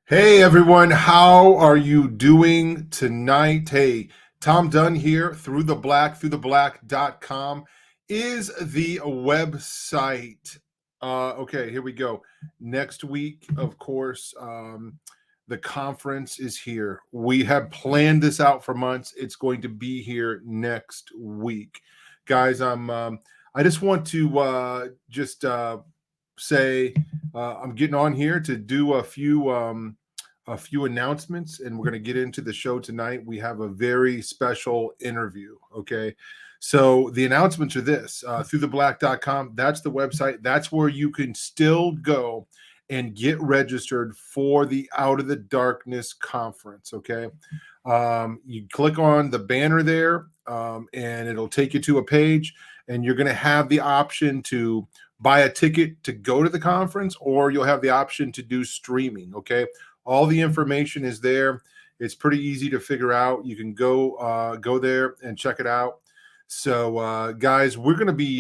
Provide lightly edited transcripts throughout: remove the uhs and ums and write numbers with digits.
Hey everyone, how are you doing tonight? Hey, Tom Dunn here, throughtheblack.com is the website. Okay, here we go. Next week, of course, the conference is here. We have planned this out for months. It's going to be here next week. Guys, I just want to say I'm getting on here to do a few announcements, and we're going to get into the show tonight. We have a very special interview. Okay. So the announcements are this, throughtheblack.com. That's the website. That's where you can still go and get registered for the Out of the Darkness conference. Okay. You click on the banner there, and it'll take you to a page, and you're going to have the option to buy a ticket to go to the conference, or you'll have the option to do streaming. Okay. All the information is there. It's pretty easy to figure out. You can go there and check it out. So, guys, we're going to be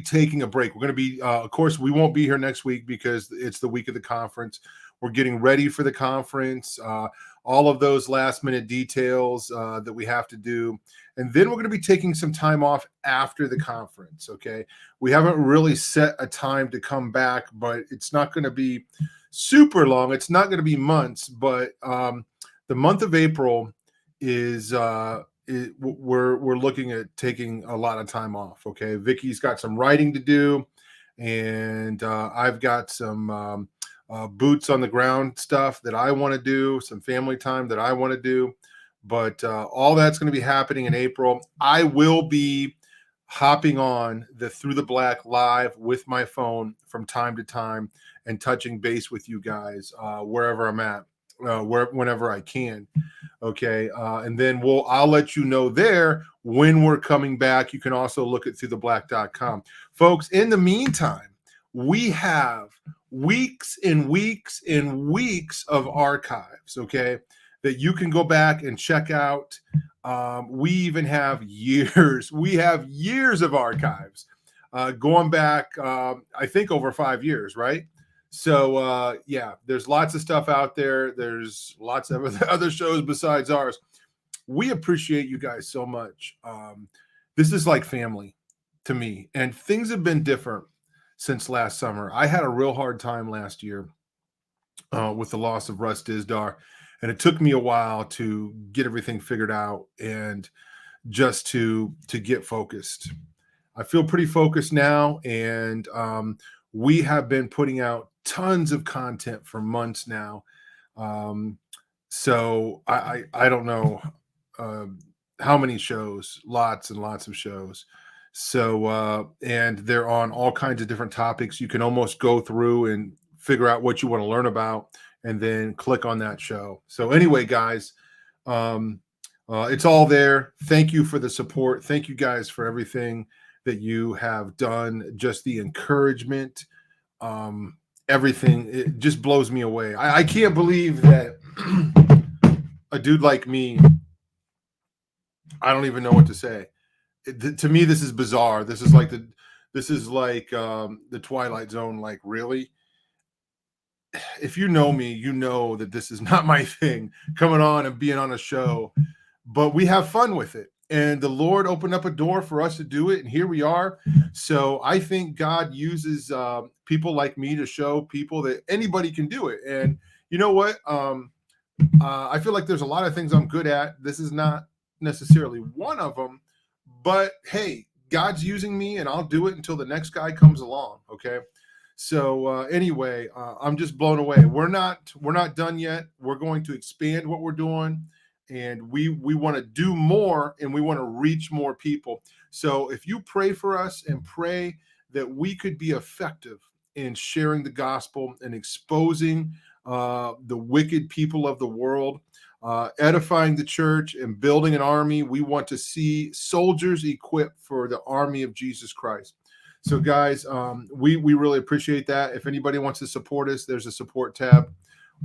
taking a break. We're going to be, of course, we won't be here next week because it's the week of the conference. We're getting ready for the conference. All of those last minute details that we have to do. And then we're going to be taking some time off after the conference. Okay. We haven't really set a time to come back, but it's not going to be super long. It's not going to be months, but the month of April is we're looking at taking a lot of time off. Okay. Vicky's got some writing to do, and I've got some boots on the ground stuff that I want to do, some family time that I want to do. But all that's going to be happening in April. I will be hopping on the Through the Black live with my phone from time to time and touching base with you guys wherever I'm at, whenever I can. Okay. And then I'll let you know there when we're coming back. You can also look at throughtheblack.com. Folks, in the meantime, we have weeks and weeks and weeks of archives, okay, that you can go back and check out. We even have years. We have years of archives going back, I think, over 5 years, right? So, yeah, there's lots of stuff out there. There's lots of other shows besides ours. We appreciate you guys so much. This is like family to me, and things have been different since last summer. I had a real hard time last year with the loss of Russ Dizdar, and it took me a while to get everything figured out and just to get focused. I feel pretty focused now, and we have been putting out tons of content for months now. So I don't know how many shows, lots and lots of shows. So, and they're on all kinds of different topics. You can almost go through and figure out what you want to learn about and then click on that show. So anyway, guys, it's all there. Thank you for the support. Thank you guys for everything that you have done. Just the encouragement, everything. It just blows me away. I can't believe that a dude like me, I don't even know what to say. To me, this is bizarre. This is like the Twilight Zone. Like, really? If you know me, you know that this is not my thing, coming on and being on a show, but we have fun with it. And the Lord opened up a door for us to do it, and here we are. So I think God uses people like me to show people that anybody can do it. And you know what? I feel like there's a lot of things I'm good at. This is not necessarily one of them, but hey, God's using me, and I'll do it until the next guy comes along. Okay. So anyway, I'm just blown away. We're not done yet. We're going to expand what we're doing, and we want to do more, and we want to reach more people. So if you pray for us and pray that we could be effective in sharing the gospel and exposing the wicked people of the world, edifying the church and building an army. We want to see soldiers equipped for the army of Jesus Christ. So, guys, we really appreciate that. If anybody wants to support us, there's a support tab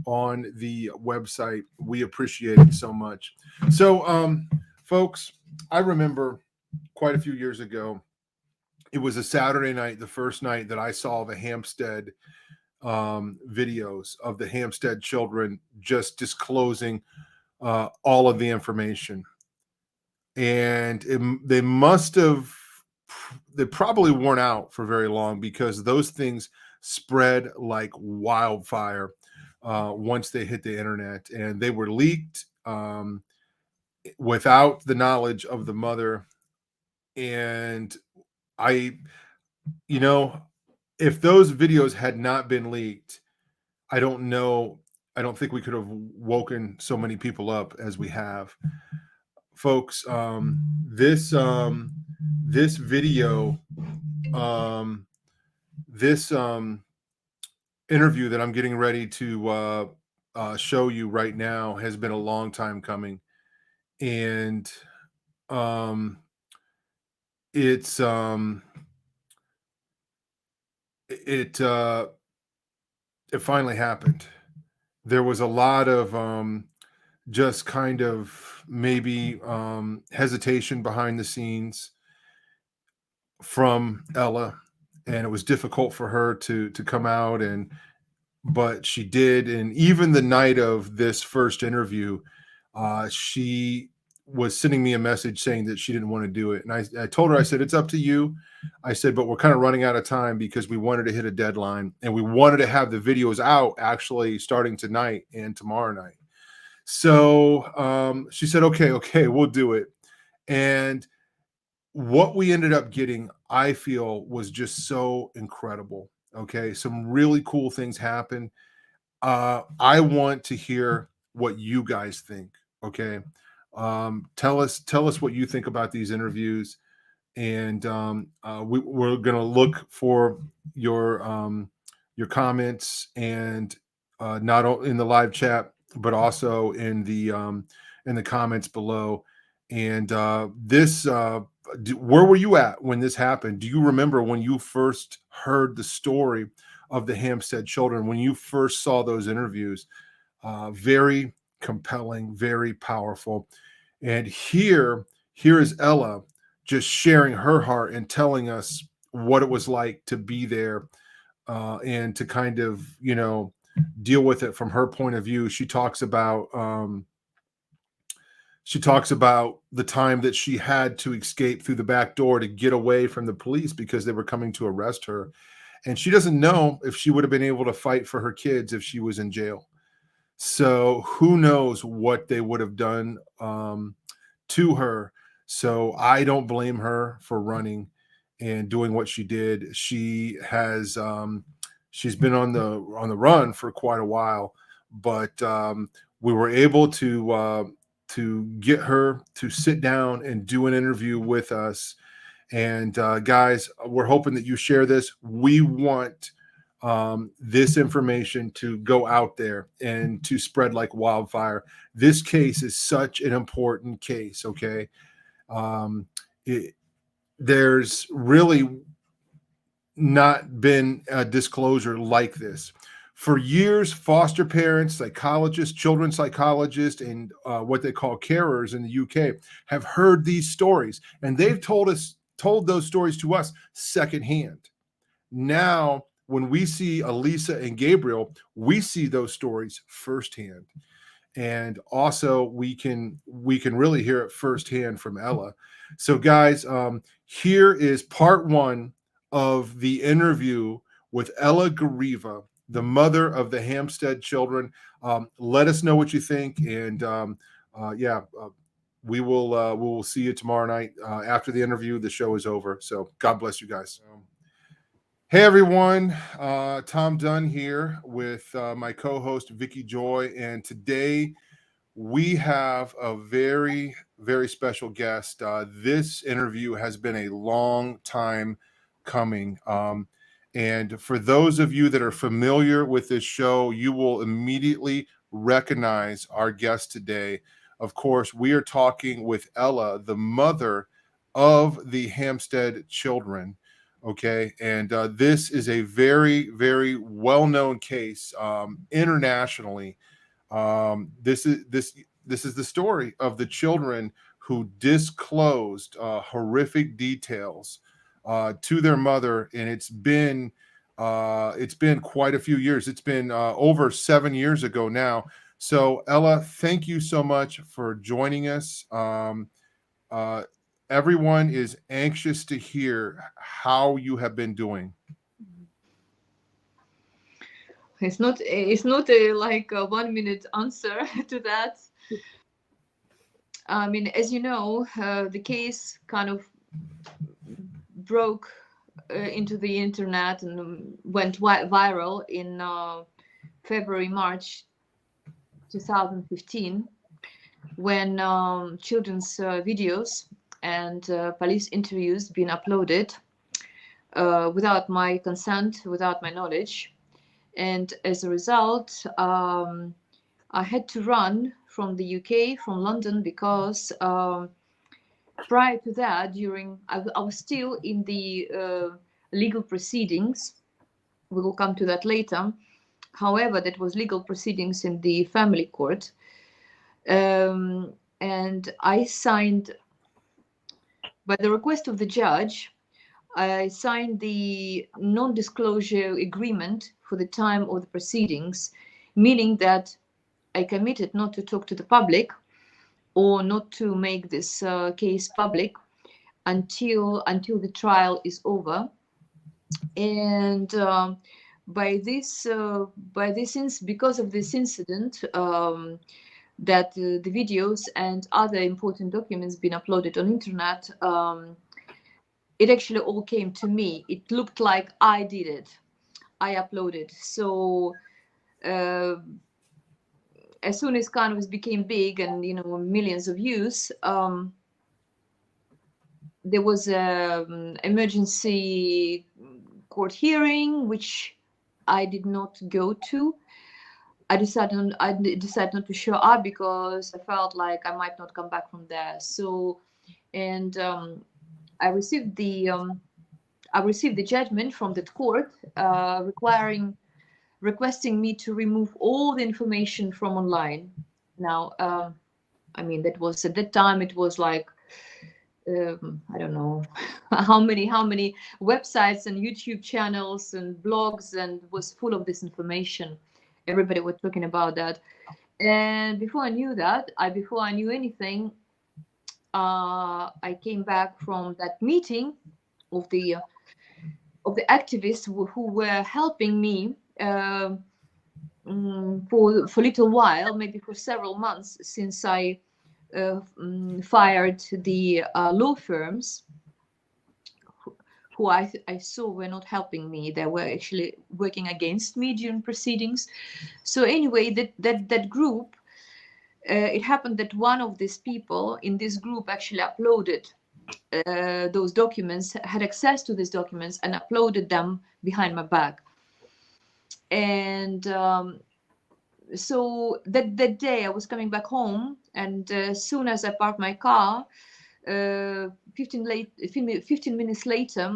on the website. We appreciate it so much. So, folks, I remember quite a few years ago, it was a Saturday night, the first night that I saw the Hampstead videos of the Hampstead children just disclosing all of the information. And they probably weren't out for very long, because those things spread like wildfire once they hit the internet, and they were leaked without the knowledge of the mother. And I, if those videos had not been leaked, I don't know. I don't think we could have woken so many people up as we have. Folks, this video, this interview that I'm getting ready to show you right now has been a long time coming, and it's it finally happened. There was a lot of just kind of maybe hesitation behind the scenes from Ella, and it was difficult for her to come out, but she did. And even the night of this first interview, she was sending me a message saying that she didn't want to do it. And I told her, I said, it's up to you. I said, but we're kind of running out of time, because we wanted to hit a deadline, and we wanted to have the videos out actually starting tonight and tomorrow night. So she said, okay, we'll do it. And what we ended up getting, I feel, was just so incredible. Okay, some really cool things happened. I want to hear what you guys think. Okay, tell us what you think about these interviews, and we're gonna look for your comments, and not in the live chat, but also in the comments below. And where were you at when this happened? Do you remember when you first heard the story of the Hampstead children, when you first saw those interviews? Very compelling, very powerful. And here is Ella just sharing her heart and telling us what it was like to be there, and to kind of, deal with it from her point of view. She talks about the time that she had to escape through the back door to get away from the police because they were coming to arrest her. And she doesn't know if she would have been able to fight for her kids if she was in jail. So who knows what they would have done to her. So I don't blame her for running and doing what she did. She has she's been on the run for quite a while, but we were able to get her to sit down and do an interview with us. And guys, we're hoping that you share this. We want this information to go out there and to spread like wildfire. This case is such an important case. Okay, there's really not been a disclosure like this. For years, foster parents, psychologists, children's psychologists, and what they call carers in the UK have heard these stories, and they've told those stories to us secondhand. Now, when we see Elisa and Gabriel, we see those stories firsthand. And also we can really hear it firsthand from Ella. So guys, here is part one of the interview with Ella Gariva, the mother of the Hampstead children. Let us know what you think, and we will see you tomorrow night after the interview. The show is over. So God bless you guys. Hey everyone, Tom Dunn here with my co-host Vicky Joy, and today we have a very, very special guest. This interview has been a long time coming. And for those of you that are familiar with this show, you will immediately recognize our guest today. Of course, we are talking with Ella, the mother of the Hampstead children. Okay. And this is a very, very well known case internationally. This is the story of the children who disclosed horrific details to their mother, and it's been quite a few years. It's been over 7 years ago now. So Ella, thank you so much for joining us. Uh, Everyone is anxious to hear how you have been doing. It's not like a 1 minute answer to that. I mean, as you know, the case kind of broke into the internet and went viral in February, March 2015, when children's videos and police interviews been uploaded without my consent, without my knowledge. And as a result, I had to run from the UK, from London, because prior to that, I was still in the legal proceedings. We will come to that later. However, that was legal proceedings in the family court. And I signed, by the request of the judge, I signed the non-disclosure agreement for the time of the proceedings, meaning that I committed not to talk to the public or not to make this case public until the trial is over. And because of this incident, that the videos and other important documents been uploaded on internet, it actually all came to me. It looked like I did it. I uploaded. So as soon as kind of became big and millions of views, there was an emergency court hearing which I did not go to. I decided not to show up because I felt like I might not come back from there. So, and I received the judgment from the court requesting me to remove all the information from online. Now, I mean, that was at that time, it was like I don't know how many websites and YouTube channels and blogs, and was full of this information. Everybody was talking about that. And before I knew anything, I came back from that meeting of the activists who were helping me for a little while, maybe for several months, since I fired the law firms who I saw were not helping me. They were actually working against me during proceedings. So anyway, that group, it happened that one of these people in this group actually uploaded those documents, had access to these documents, and uploaded them behind my back. And so that day I was coming back home, and as soon as I parked my car, 15 minutes later,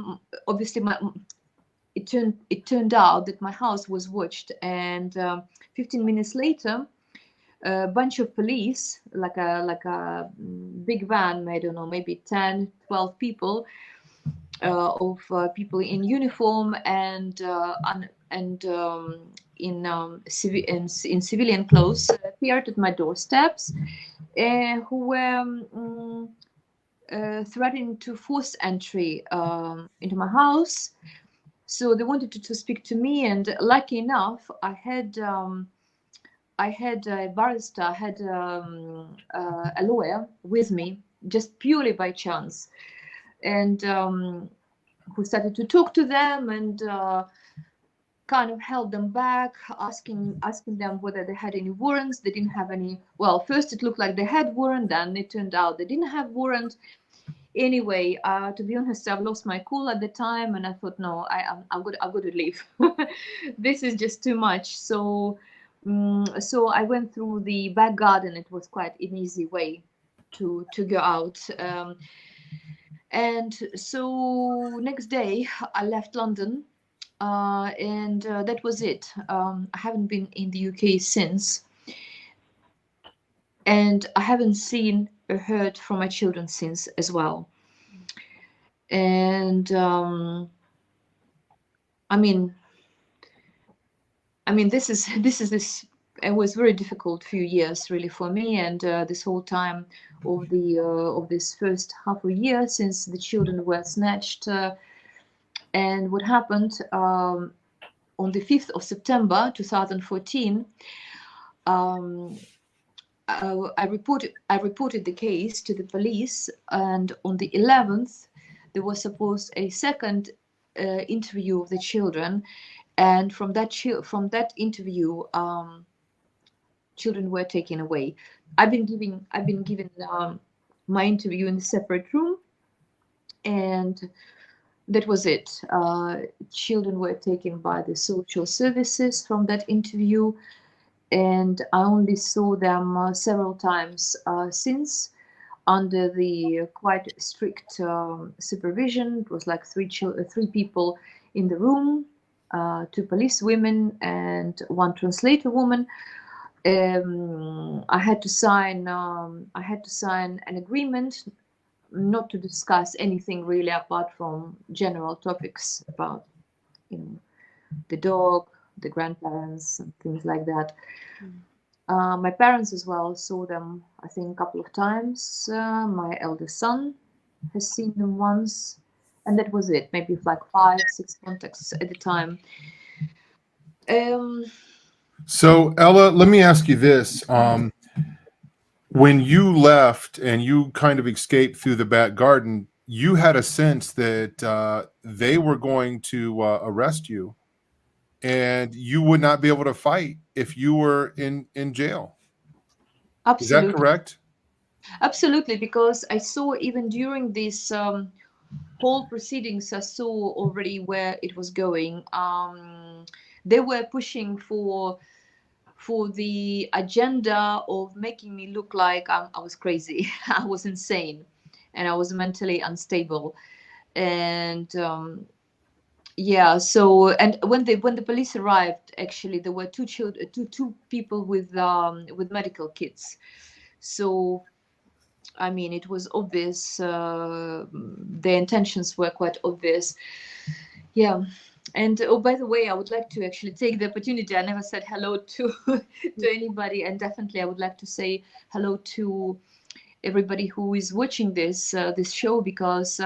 obviously it turned out that my house was watched, and 15 minutes later, a bunch of police, like a big van, I don't know, maybe 10, 12 people, of people in uniform and in civilian clothes, appeared at my doorsteps, who were threatening to force entry into my house. So they wanted to speak to me, and lucky enough, I had a barrister, I had a lawyer with me, just purely by chance. And who started to talk to them and kind of held them back, asking them whether they had any warrants. They didn't have any. Well, first it looked like they had warrant, then it turned out they didn't have warrant. Anyway, to be honest, I've lost my cool at the time, and I thought, no, I'm going to leave. This is just too much. So, so I went through the back garden. It was quite an easy way to go out. And so next day, I left London, and that was it. I haven't been in the UK since, and I haven't seen or heard from my children since as well. And I mean, this. It was very difficult few years really for me, and this whole time of this first half a year since the children were snatched. And what happened on the 5th of September 2014, I reported the case to the police, and on the 11th there was supposed a second interview of the children, and from that interview, children were taken away. I've been given my interview in a separate room, and that was it. Children were taken by the social services from that interview, and I only saw them several times since, under the quite strict supervision. It was like three people in the room, two police women and one translator woman. I had to sign an agreement not to discuss anything really apart from general topics about, the dog, the grandparents, and things like that. My parents as well saw them, I think, a couple of times. My eldest son has seen them once, and that was it. Maybe like 5-6 contacts at the time. So, Ella, let me ask you this. When you left and you kind of escaped through the back garden, you had a sense that they were going to arrest you, and you would not be able to fight if you were in jail. Absolutely. Is that correct? Absolutely, because I saw even during this whole proceedings, I saw already where it was going. They were pushing for the agenda of making me look like I was crazy. I was insane, and I was mentally unstable. And yeah, so, and when the police arrived, actually there were two people with medical kits. So I mean, it was obvious. Their intentions were quite obvious. Yeah. And oh, by the way, I would like to actually take the opportunity. I never said hello to anybody, and definitely I would like to say hello to everybody who is watching this show, because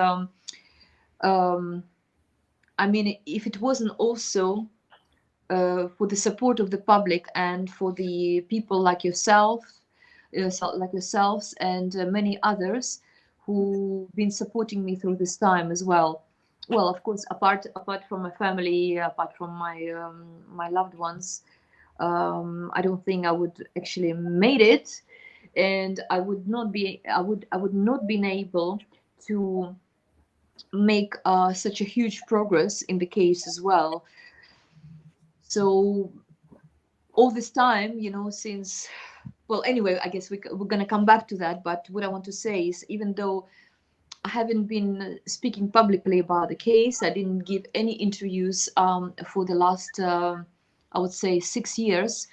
I mean, if it wasn't also for the support of the public and for the people like yourselves and many others who've been supporting me through this time as well. Well, of course, apart from my family, apart from my loved ones, I don't think I would actually made it, and I would not been able to make such a huge progress in the case as well. So all this time, since, well, anyway, I guess we're going to come back to that. But what I want to say is, even though I haven't been speaking publicly about the case, I didn't give any interviews for the last, I would say, 6 years.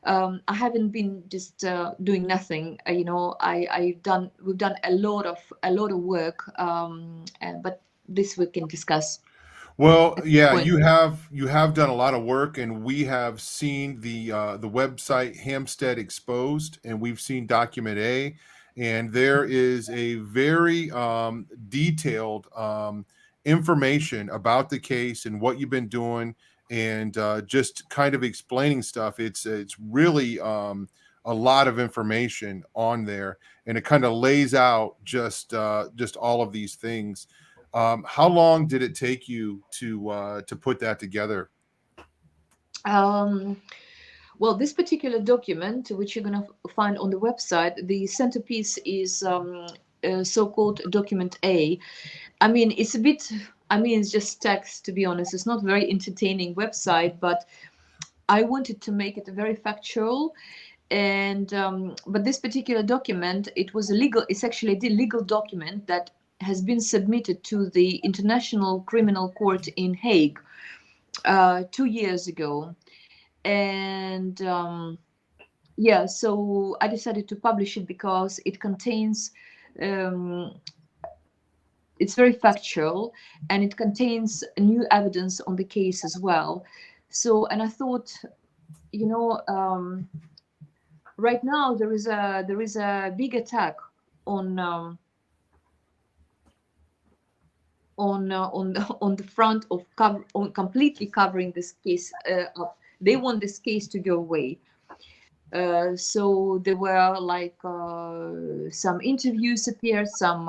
I haven't been just doing nothing. We've done a lot of work, but this we can discuss. Well, yeah, Point. you have done a lot of work, and we have seen the website Hampstead Exposed, and we've seen Document A, and there is a very detailed information about the case and what you've been doing, and just kind of explaining stuff. It's really a lot of information on there, and it kind of lays out just all of these things. How long did it take you to put that together? Um, well, this particular document, which you're going to find on the website, the centerpiece is so-called document A. I mean, it's a bit, I mean, it's just text, to be honest. It's not a very entertaining website, but I wanted to make it very factual. And but this particular document, it's actually a legal document that has been submitted to the International Criminal Court in Hague 2 years ago. And yeah, so I decided to publish it because it contains um, it's very factual, and it contains new evidence on the case as well. So, and I thought, you know, right now there is a big attack on on the front of on completely covering this case up. They want this case to go away. So there were like some interviews appeared, some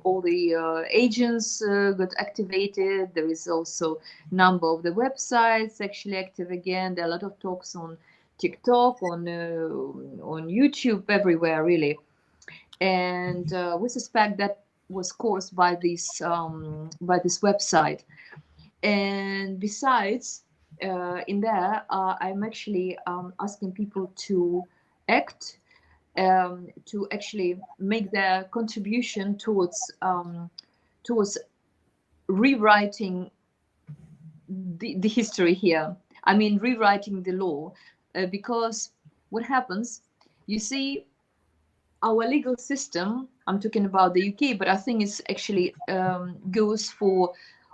all the agents got activated. There is also number of the websites actually active again. There are a lot of talks on TikTok, on YouTube, everywhere really. And we suspect that was caused by this website. And besides, in there, I'm actually asking people to act, to actually make their contribution towards rewriting the history here. I mean, rewriting the law, because what happens, you see, our legal system, I'm talking about the UK, but I think it's actually goes for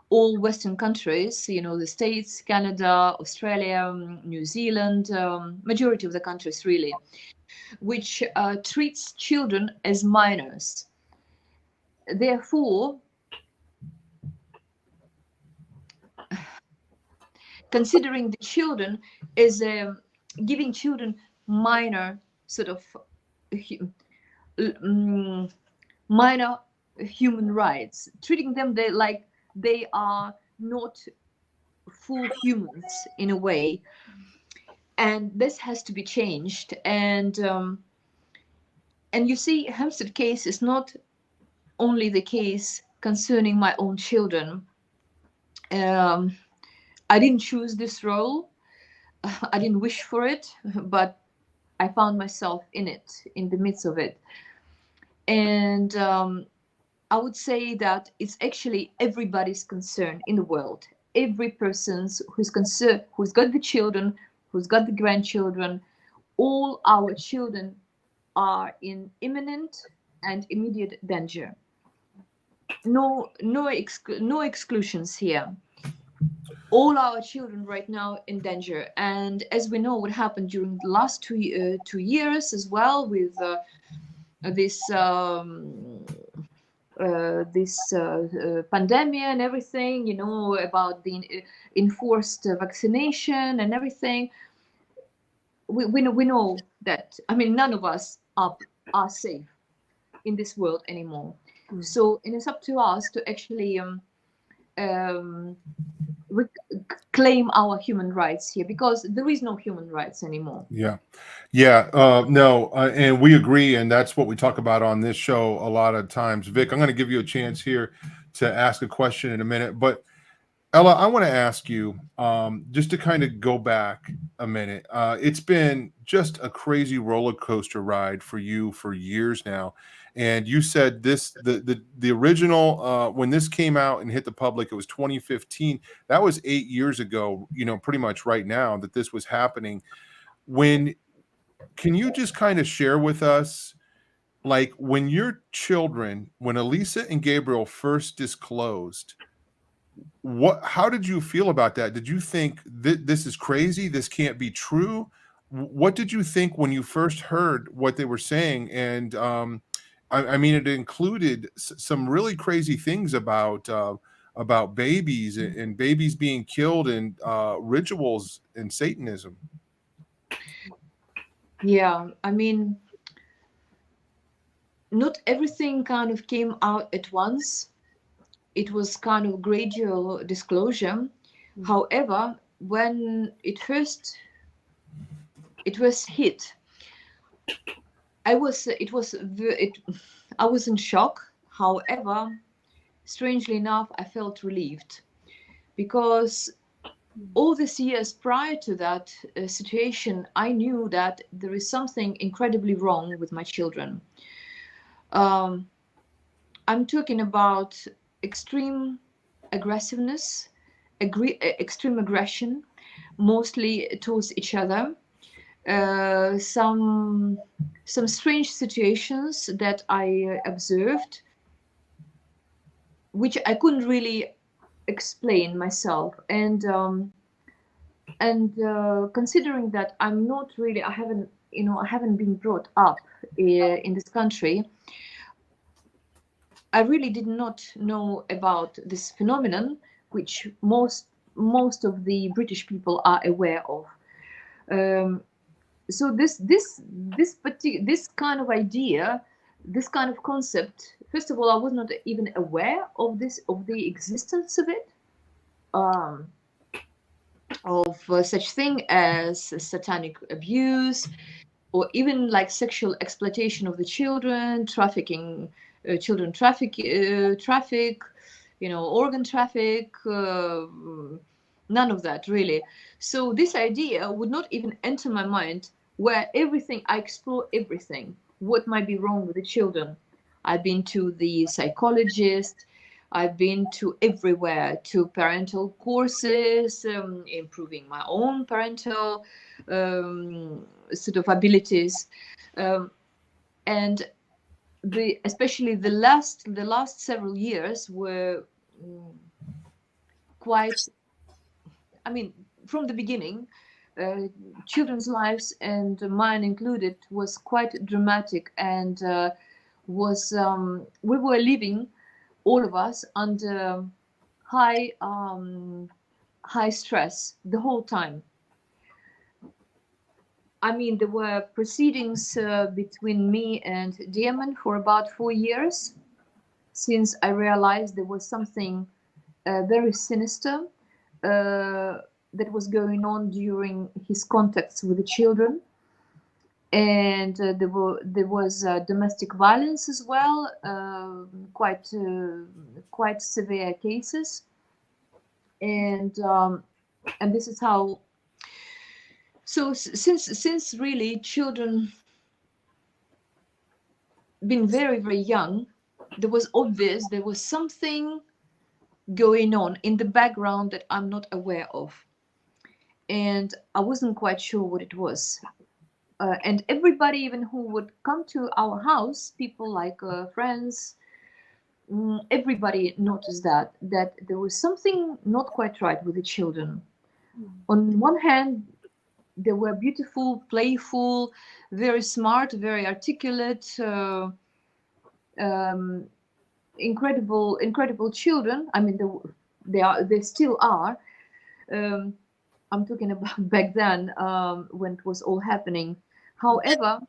all Western countries, you know, the States, Canada, Australia, New Zealand, majority of the countries really, which treats children as minors. Therefore, considering the children as giving children minor sort of minor human rights, treating them like they are not full humans in a way, and this has to be changed. And you see, Hampstead case is not only the case concerning my own children. I didn't choose this role. I didn't wish for it, but I found myself in it, in the midst of it. And I would say that it's actually everybody's concern in the world. Every person's who's concerned, who's got the children, who's got the grandchildren, all our children are in imminent and immediate danger. No exclusions here. All our children right now in danger. And as we know, what happened during the last 2 years as well with this pandemic and everything, you know, about the enforced vaccination and everything. We know that, I mean, none of us are safe in this world anymore. So it is up to us to actually claim our human rights here, because there is no human rights anymore. No, and we agree, and that's what we talk about on this show a lot of times. Vic, I'm going to give you a chance here to ask a question in a minute, but Ella, I want to ask you, just to kind of go back a minute. It's been just a crazy roller coaster ride for you for years now. And you said the original, when this came out and hit the public, it was 2015. That was 8 years ago, you know, pretty much right now that this was happening. Can you just kind of share with us, like, when your children, when Elisa and Gabriel first disclosed, how did you feel about that? Did you think this is crazy, this can't be true? What did you think when you first heard what they were saying? And I mean, it included some really crazy things about babies and babies being killed, and rituals in Satanism. Yeah, I mean, not everything kind of came out at once. it was kind of gradual disclosure. However, when it was hit, I was in shock. However, strangely enough, I felt relieved, because all these years prior to that situation, I knew that there is something incredibly wrong with my children. I'm talking about extreme aggressiveness, extreme aggression, mostly towards each other. Some strange situations that I observed, which I couldn't really explain myself, and considering that I'm not really, I haven't been brought up in this country, I really did not know about this phenomenon, which most of the British people are aware of. So this kind of idea, this kind of concept. First of all, I was not even aware of the existence of it, of such thing as satanic abuse, or even like sexual exploitation of the children, trafficking, children traffic, organ traffic, none of that really. So this idea would not even enter my mind, where I explore everything, what might be wrong with the children. I've been to the psychologist, I've been to everywhere, to parental courses, improving my own parental sort of abilities, and especially the last several years were quite. I mean, from the beginning, children's lives, and mine included, was quite dramatic, and we were living, all of us, under high stress the whole time. I mean, there were proceedings between me and Diamond for about 4 years, since I realized there was something very sinister that was going on during his contacts with the children. And there was domestic violence as well, quite severe cases, and this is how. So since really children been very, very young, there was obvious there was something going on in the background that I'm not aware of, and I wasn't quite sure what it was. And everybody, even who would come to our house, people like friends, everybody noticed that there was something not quite right with the children. On one hand, they were beautiful, playful, very smart, very articulate, incredible children. I mean, they still are. I'm talking about back then, when it was all happening. However,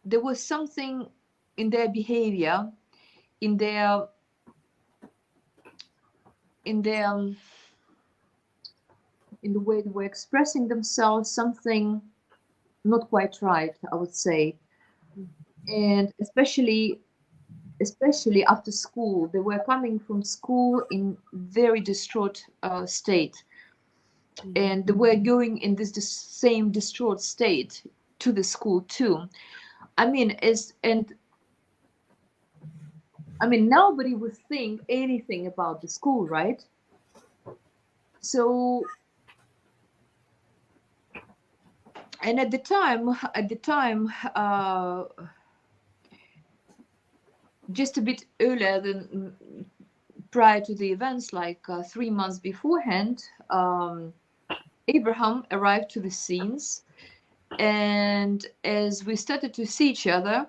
there was something in their behavior, in their in the way they were expressing themselves, something not quite right, I would say. And especially after school, they were coming from school in very distraught state, and they were going in this same distraught state to the school too. I mean, nobody would think anything about the school, right? So, and at the time, just a bit earlier than prior to the events, like 3 months beforehand, Abraham arrived to the scenes, and as we started to see each other,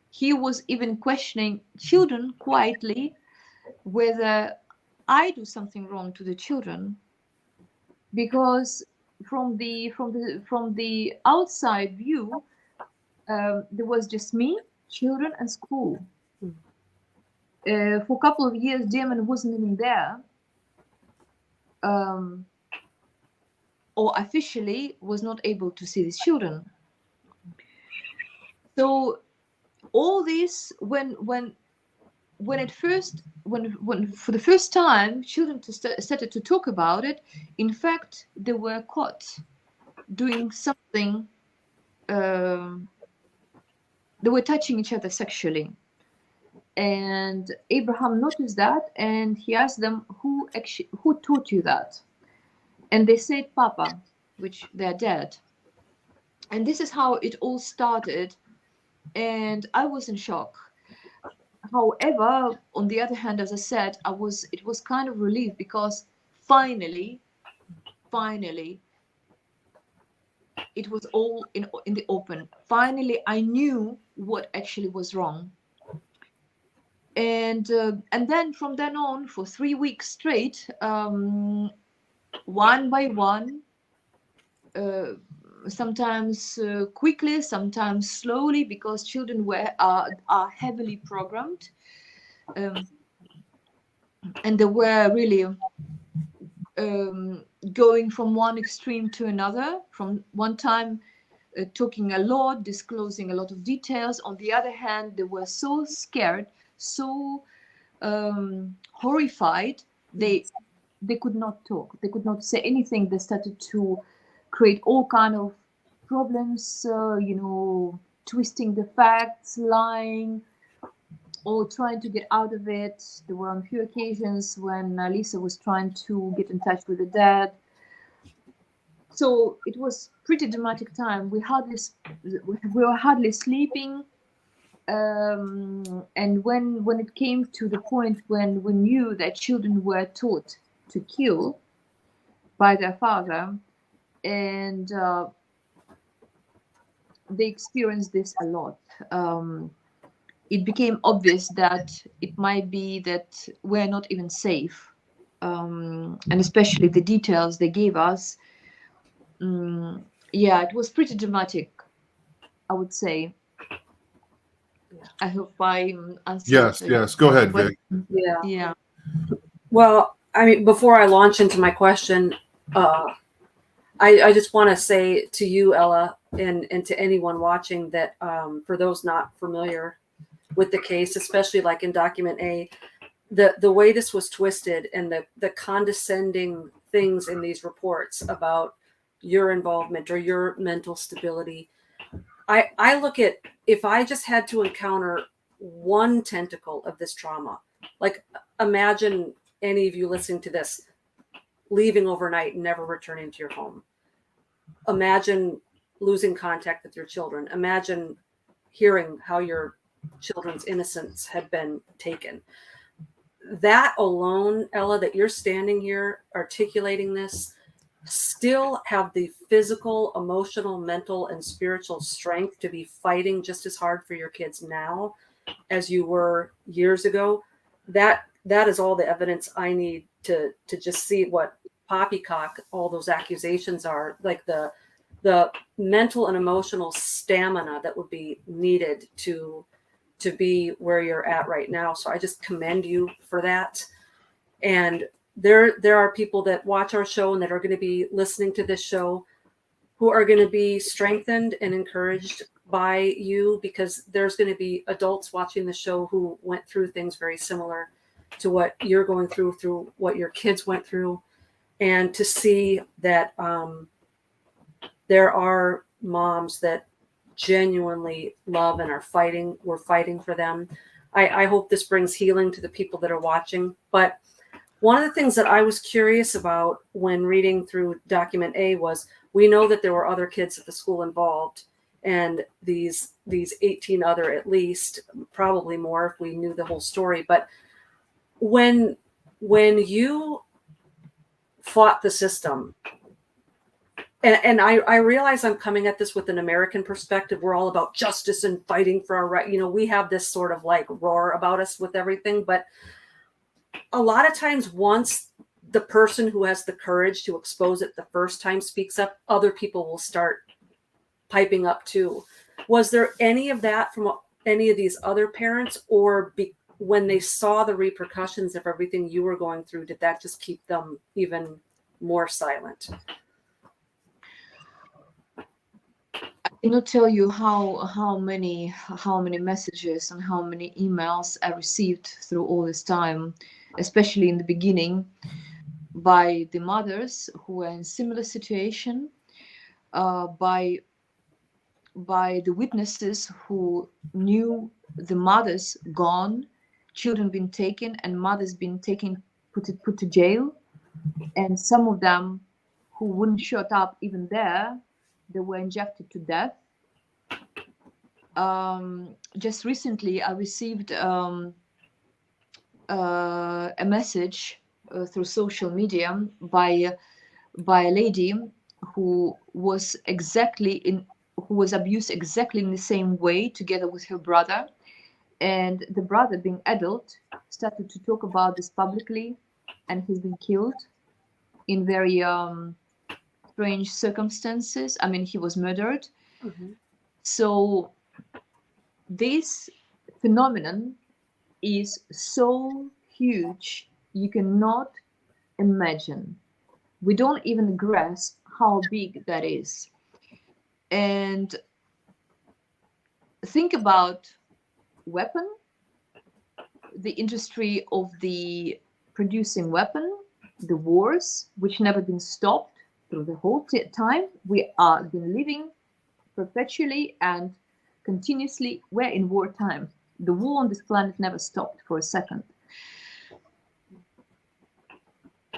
he was even questioning children quietly whether I do something wrong to the children, because from the outside view, there was just me, children, and school. For a couple of years, Damon wasn't even there, or officially was not able to see his children. So all this, when for the first time children started to talk about it, in fact they were caught doing something. They were touching each other sexually, and Abraham noticed that, and he asked them, who taught you that? And they said Papa, which they're dead. And this is how it all started, and I was in shock. However, on the other hand, as I said, it was kind of relief, because finally it was all in the open. Finally I knew what actually was wrong. And then from then on, for 3 weeks straight, one by one, sometimes quickly, sometimes slowly, because children are heavily programmed, and they were really going from one extreme to another. From one time talking a lot, disclosing a lot of details. On the other hand, they were so scared, so horrified, they could not talk, they could not say anything. They started to create all kind of problems, twisting the facts, lying, or trying to get out of it. There were on a few occasions when Lisa was trying to get in touch with the dad. So it was pretty dramatic time. We were hardly sleeping. And when it came to the point when we knew that children were taught to kill by their father, and they experienced this a lot, it became obvious that it might be that we're not even safe, and especially the details they gave us. Yeah, it was pretty dramatic, I would say. I hope I answered. Yes. Go ahead, Vic. Yeah. Well, I mean, before I launch into my question, I just want to say to you, Ella, and to anyone watching that, for those not familiar with the case, especially like in Document A, the way this was twisted, and the condescending things in these reports about your involvement or your mental stability. I look at, if I just had to encounter one tentacle of this trauma, like imagine any of you listening to this leaving overnight and never returning to your home. Imagine losing contact with your children. Imagine hearing how your children's innocence had been taken. That alone, Ella, that you're standing here articulating this, still have the physical, emotional, mental, and spiritual strength to be fighting just as hard for your kids now as you were years ago. That is all the evidence I need to just see what poppycock all those accusations are, like the mental and emotional stamina that would be needed to be where you're at right now. So I just commend you for that. And there are people that watch our show and that are going to be listening to this show who are going to be strengthened and encouraged by you, because there's going to be adults watching the show who went through things very similar to what you're going through what your kids went through. And to see that there are moms that genuinely love and are fighting. We're fighting for them. I hope this brings healing to the people that are watching. But one of the things that I was curious about when reading through Document A was, we know that there were other kids at the school involved, and these 18 other, at least, probably more if we knew the whole story. But when you fought the system, and I realize I'm coming at this with an American perspective. We're all about justice and fighting for our right. We have this sort of like roar about us with everything. But a lot of times, once the person who has the courage to expose it the first time speaks up, other people will start piping up too. Was there any of that from any of these other parents, or when they saw the repercussions of everything you were going through, did that just keep them even more silent? I cannot tell you how many messages and how many emails I received through all this time, especially in the beginning, by the mothers who were in similar situation, by the witnesses who knew the mothers gone, children been taken, and mothers been taken, put to jail, and some of them who wouldn't shut up even there, they were injected to death. Just recently, I received a message through social media by a lady who was abused exactly in the same way, together with her brother, and the brother, being adult, started to talk about this publicly, and he's been killed in very strange circumstances. I mean, he was murdered. Mm-hmm. So this phenomenon is so huge, you cannot imagine. We don't even grasp how big that is. And think about weapon, the industry of the producing weapon, the wars, which never been stopped through the whole time. We are been living perpetually and continuously. We're in wartime. The war on this planet never stopped for a second.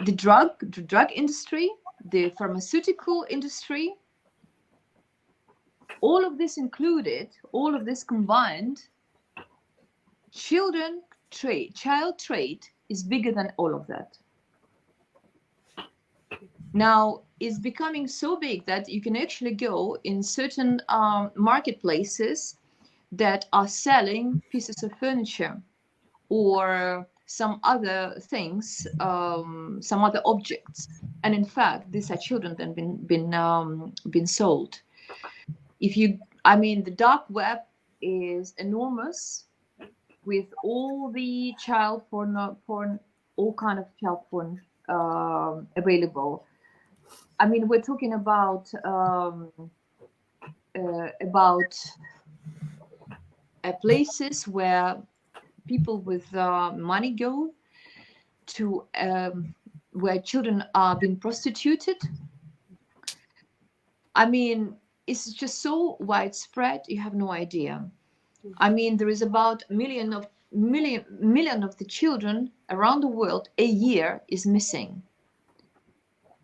The drug industry, the pharmaceutical industry, all of this included, all of this combined, child trade is bigger than all of that. Now, it's becoming so big that you can actually go in certain marketplaces that are selling pieces of furniture or some other things, some other objects, and in fact, these are children that have been sold. The dark web is enormous, with all the child porn, all kind of child porn available. I mean, we're talking about places where people with money go to, where children are being prostituted. I mean, it's just so widespread, you have no idea. I mean, there is about million of the children around the world a year is missing.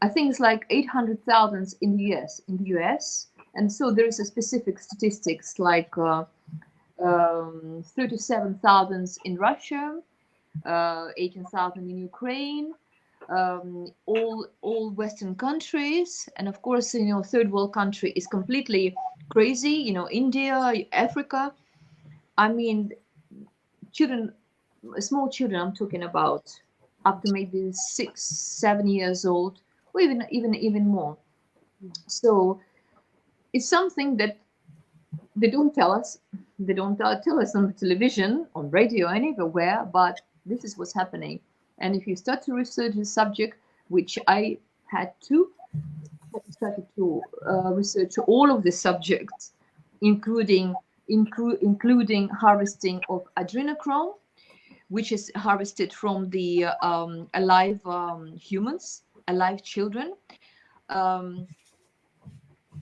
I think it's like 800,000 in the US. And so there is a specific statistics like 37,000 in Russia, 18,000 in Ukraine, all Western countries, and of course, third world country is completely crazy. India, Africa. I mean, small children. I'm talking about up to maybe 6-7 years old, or even more. So it's something that they don't tell us. They don't tell us on the television, on radio, anywhere. But this is what's happening. And if you start to research the subject, which I had to, started to research all of the subjects, including harvesting of adrenochrome, which is harvested from the alive humans, alive children.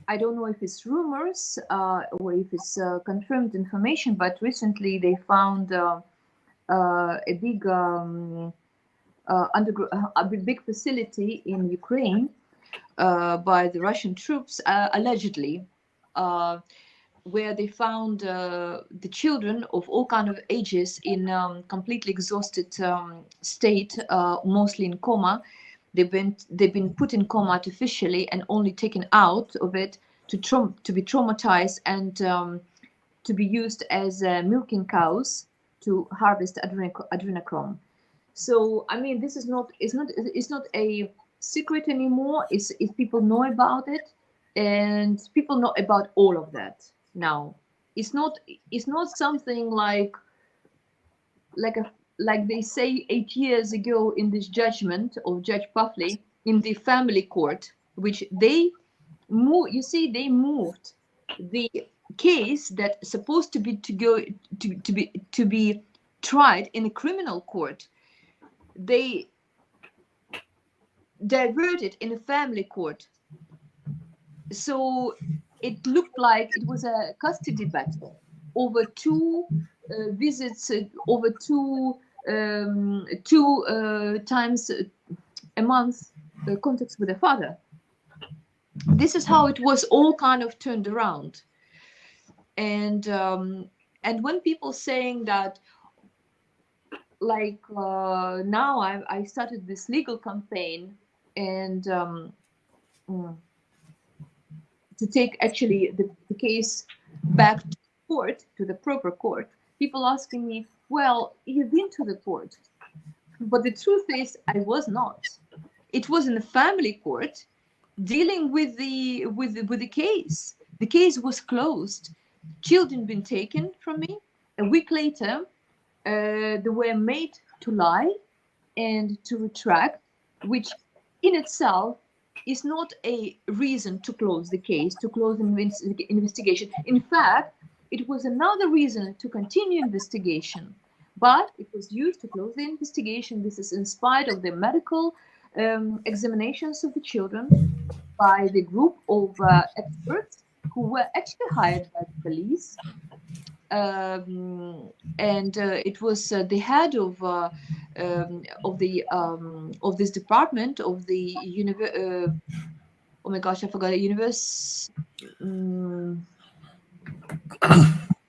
I don't know if it's rumors or if it's confirmed information, but recently they found a big a big facility in Ukraine by the Russian troops, allegedly, where they found the children of all kind of ages in completely exhausted state, mostly in coma. They've been put in coma artificially and only taken out of it to be traumatized and to be used as milking cows to harvest adrenochrome. So I mean, this is not a secret anymore. It's people know about it, and people know about all of that now. It's not something like like they say 8 years ago in this judgment of Judge Puffley in the family court, which they moved. You see, they moved the case that's supposed to be to be tried in a criminal court. They diverted in a family court. So it looked like it was a custody battle over two visits, over two times a month contacts with the father. This is how it was all kind of turned around. And when people saying that, like now I started this legal campaign and to take actually the case back to court, to the proper court, people asking me, well, you've been to the court. But the truth is, I was not. It was in the family court dealing with the case. The case was closed. Children been taken from me. A week later, they were made to lie and to retract, which in itself is not a reason to close the case, to close the investigation. In fact, it was another reason to continue investigation, but it was used to close the investigation. This is in spite of the medical examinations of the children by the group of experts who were actually hired by the police. It was the head of this department of the oh my gosh, I forgot the universe.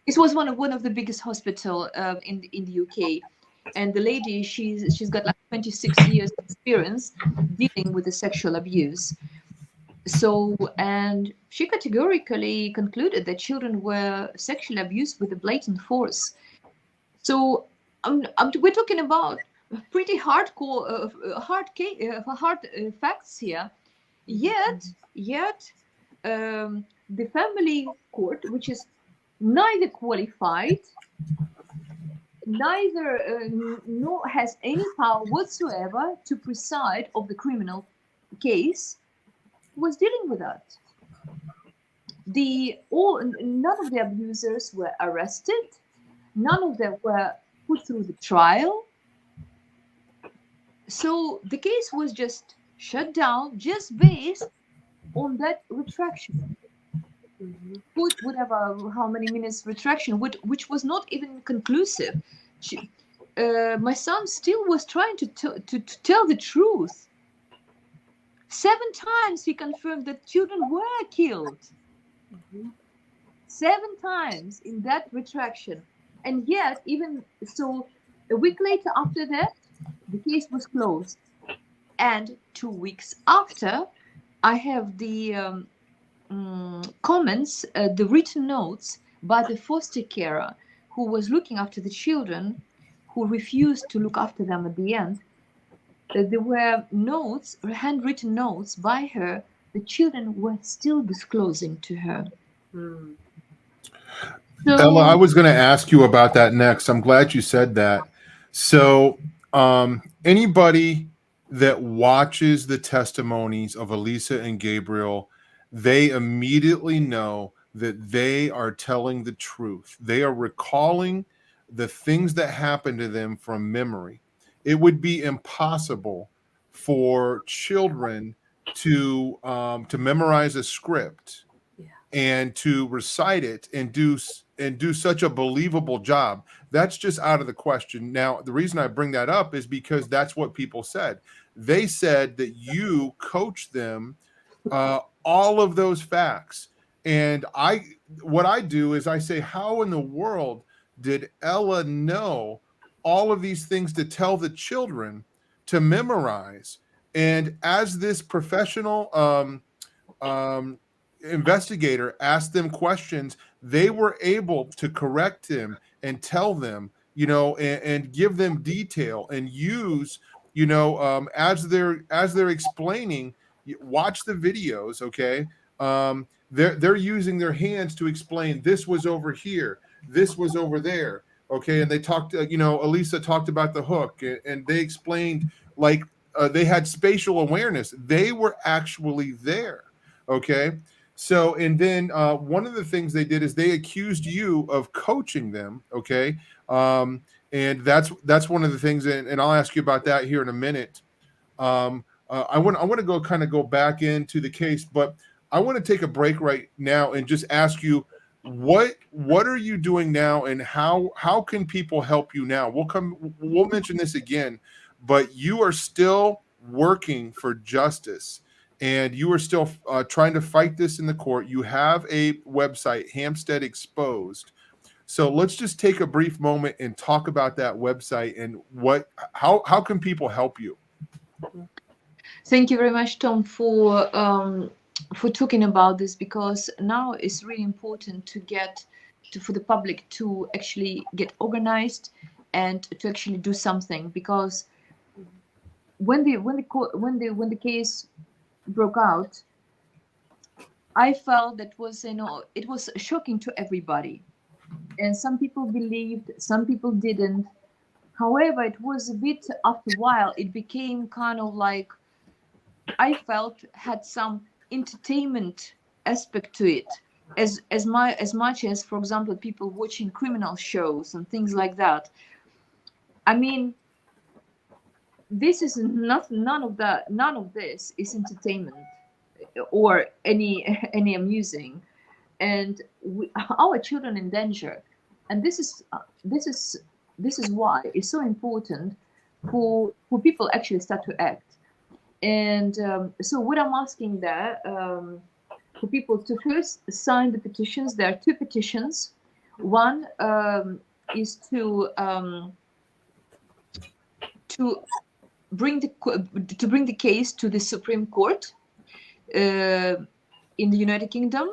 It was one of the biggest hospital in the UK, and the lady she's got like 26 years experience dealing with the sexual abuse. So, and she categorically concluded that children were sexually abused with a blatant force. So, we're talking about pretty hardcore, hard facts here. Yet, the family court, which is neither qualified, neither has any power whatsoever to preside of the criminal case, was dealing with that. None of the abusers were arrested. None of them were put through the trial. So the case was just shut down just based on that retraction. Put whatever, how many minutes retraction, which was not even conclusive. My son still was trying to tell the truth. 7 times he confirmed that children were killed. 7 times in that retraction. And yet, even so, a week later after that, the case was closed. And 2 weeks after, I have the comments, the written notes by the foster carer who was looking after the children, who refused to look after them at the end. There were notes, handwritten notes by her. The children were still disclosing to her. So, Ella, I was going to ask you about that next. I'm glad you said that. So, anybody that watches the testimonies of Elisa and Gabriel, they immediately know that they are telling the truth. They are recalling the things that happened to them from memory. It would be impossible for children to memorize a script and to recite it and do such a believable job. That's just out of the question. Now, the reason I bring that up is because that's what people said. They said that you coached them all of those facts. And what I do is I say, how in the world did Ella know all of these things to tell the children to memorize? And as this professional investigator asked them questions, they were able to correct him and tell them, and give them detail and use, as they're explaining. Watch the videos, okay? They're using their hands to explain, this was over here, this was over there. Okay, and they talked, Elisa talked about the hook, and they explained like they had spatial awareness. They were actually there. Okay, so and then one of the things they did is they accused you of coaching them. Okay, and that's one of the things, and I'll ask you about that here in a minute. I want to go back into the case, but I want to take a break right now and just ask you what are you doing now, and how can people help you now? We'll mention this again, but you are still working for justice, and you are still trying to fight this in the court. You have a website, Hampstead Exposed. So let's just take a brief moment and talk about that website and how can people help you? Thank you very much, Tom, for talking about this, because now it's really important for the public to actually get organized and to actually do something, because when the case broke out, I felt that it was shocking to everybody, and some people believed, some people didn't. However, it was a bit, after a while, it became kind of like, I felt, had some entertainment aspect to it, as much as, for example, people watching criminal shows and things like that. I mean, this is none of this is entertainment or any amusing, and our children in danger, and this is why it's so important for people actually start to act. And so what I'm asking there, for people to first sign the petitions. There are two petitions. One is to bring the case to the Supreme Court in the United Kingdom.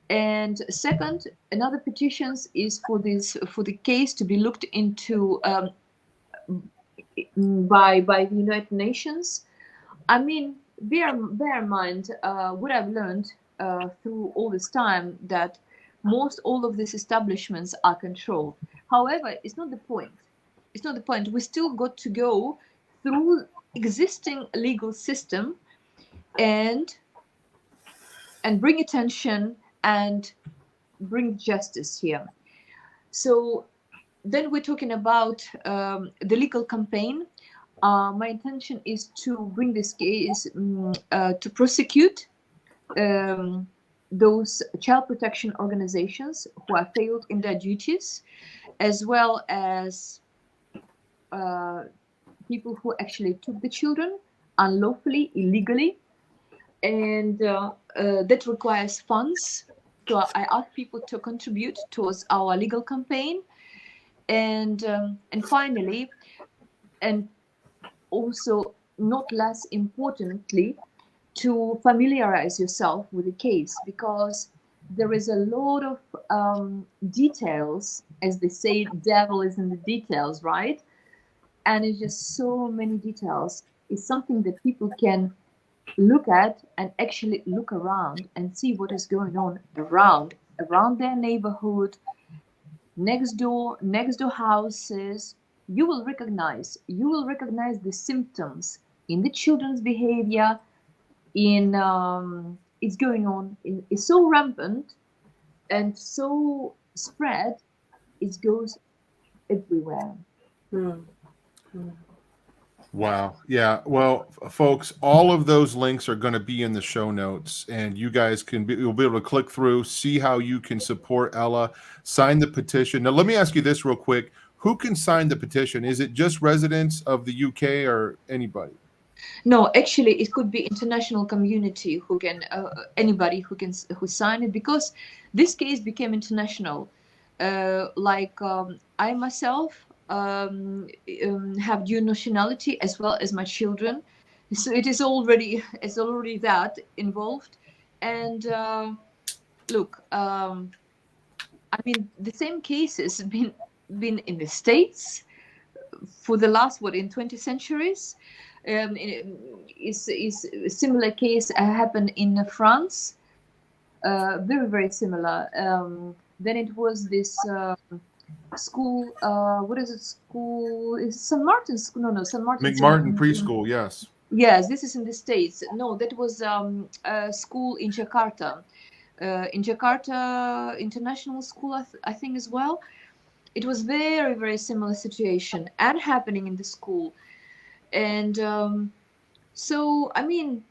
And second, another petitions is for the case to be looked into by the United Nations. I mean, bear in mind what I've learned through all this time, that most all of these establishments are controlled. However, it's not the point. It's not the point. We still got to go through existing legal system and bring attention and bring justice here. So then we're talking about the legal campaign. My intention is to bring this case to prosecute those child protection organizations who have failed in their duties, as well as people who actually took the children unlawfully, illegally, and that requires funds. So I ask people to contribute towards our legal campaign, and finally, and also not less importantly, to familiarize yourself with the case, because there is a lot of details, as they say, devil is in the details, right? And it's just so many details. It's something that people can look at and actually look around and see what is going on around their neighborhood, next door houses. You will recognize the symptoms in the children's behavior. It's going on. It's so rampant and so spread. It goes everywhere. Wow. Yeah. Well, folks, all of those links are going to be in the show notes, and you guys you'll be able to click through, see how you can support Ella, sign the petition. Now, let me ask you this real quick. Who can sign the petition? Is it just residents of the UK or anybody? No, actually, it could be international community who can, anybody who sign it, because this case became international. I myself have dual nationality, as well as my children, so it's already that involved. And look, I mean, the same cases have been in the States for the last, in 20 centuries. Is a similar case happened in France, very, very similar. Then it was this school. What is it? School is St. Martin's school. No, St. Martin's McMartin Preschool, yes. Yes, this is in the States. No, that was a school in Jakarta. In Jakarta International School, I think as well. It was very, very similar situation and happening in the school. And so, I mean,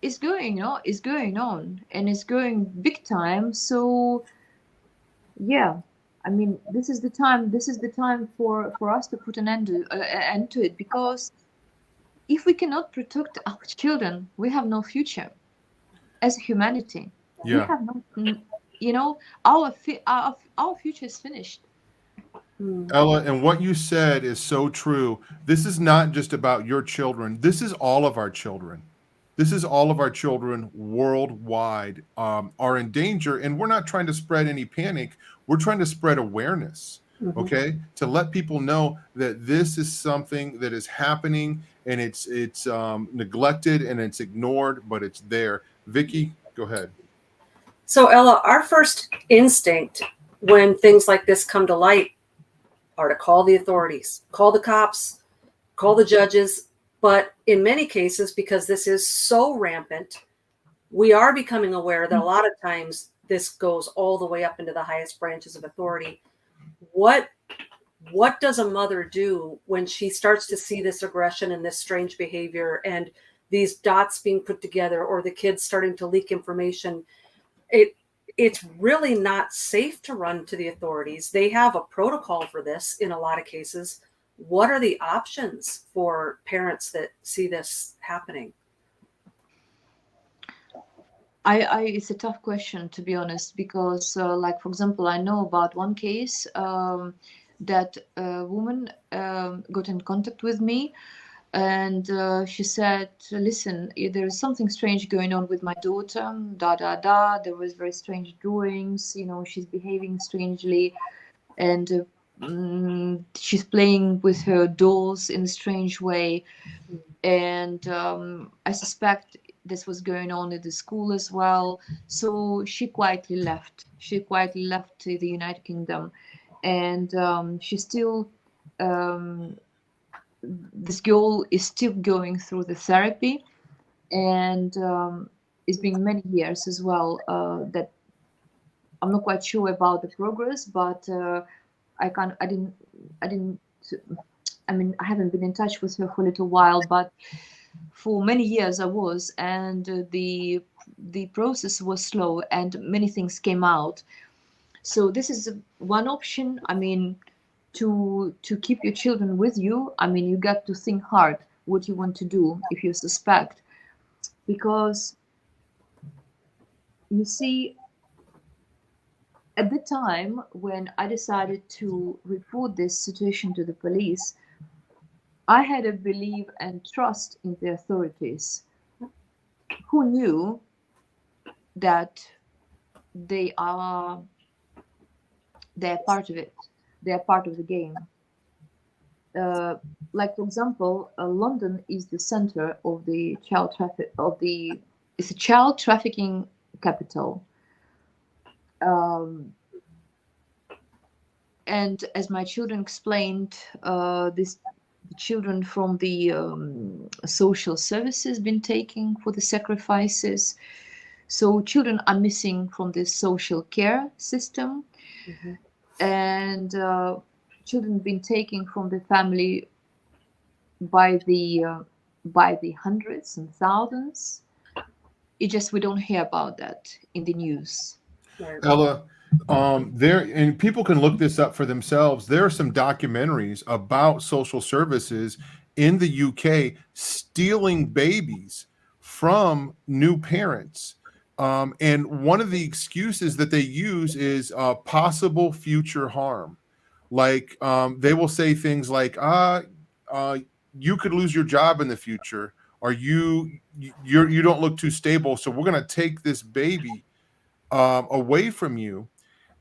it's going on, and it's going big time. So, yeah, I mean, this is the time for us to put an end to it, because if we cannot protect our children, we have no future as humanity. We Yeah. have no, our future is finished. Ella, and what you said is so true. This is not just about your children. This is all of our children. This is all of our children worldwide are in danger. And we're not trying to spread any panic. We're trying to spread awareness, okay? To let people know that this is something that is happening, and it's neglected and it's ignored, but it's there. Vicky, go ahead. So Ella, our first instinct when things like this come to light are to call the authorities, call the cops, call the judges. But in many cases, because this is so rampant, we are becoming aware that a lot of times this goes all the way up into the highest branches of authority. What does a mother do when she starts to see this aggression and this strange behavior and these dots being put together, or the kids starting to leak information? It's really not safe to run to the authorities. They have a protocol for this in a lot of cases. What are the options for parents that see this happening? It's a tough question, to be honest, because like, for example, I know about one case that a woman got in contact with me, and she said, listen, there is something strange going on with my daughter, there was very strange drawings, she's behaving strangely, and she's playing with her dolls in a strange way, and I suspect this was going on at the school as well. So she quietly left to the United Kingdom, and she still this girl is still going through the therapy, and it's been many years as well that I'm not quite sure about the progress, but I haven't been in touch with her for a little while, but for many years I was, and the process was slow and many things came out. So this is one option. I mean, to keep your children with you, I mean, you got to think hard what you want to do if you suspect, because you see, at the time when I decided to report this situation to the police, I had a belief and trust in the authorities, who knew that they're part of it. They are part of the game. Like, for example, London is the center of the it's a child trafficking capital. And as my children explained, the children from the social services been taken for the sacrifices. So children are missing from the social care system, and children been taken from the family by the hundreds and thousands. It just, we don't hear about that in the news. Ella, there, and people can look this up for themselves. There are some documentaries about social services in the UK stealing babies from new parents. And one of the excuses that they use is possible future harm. Like, they will say things like, you could lose your job in the future, or you don't look too stable, so we're going to take this baby away from you.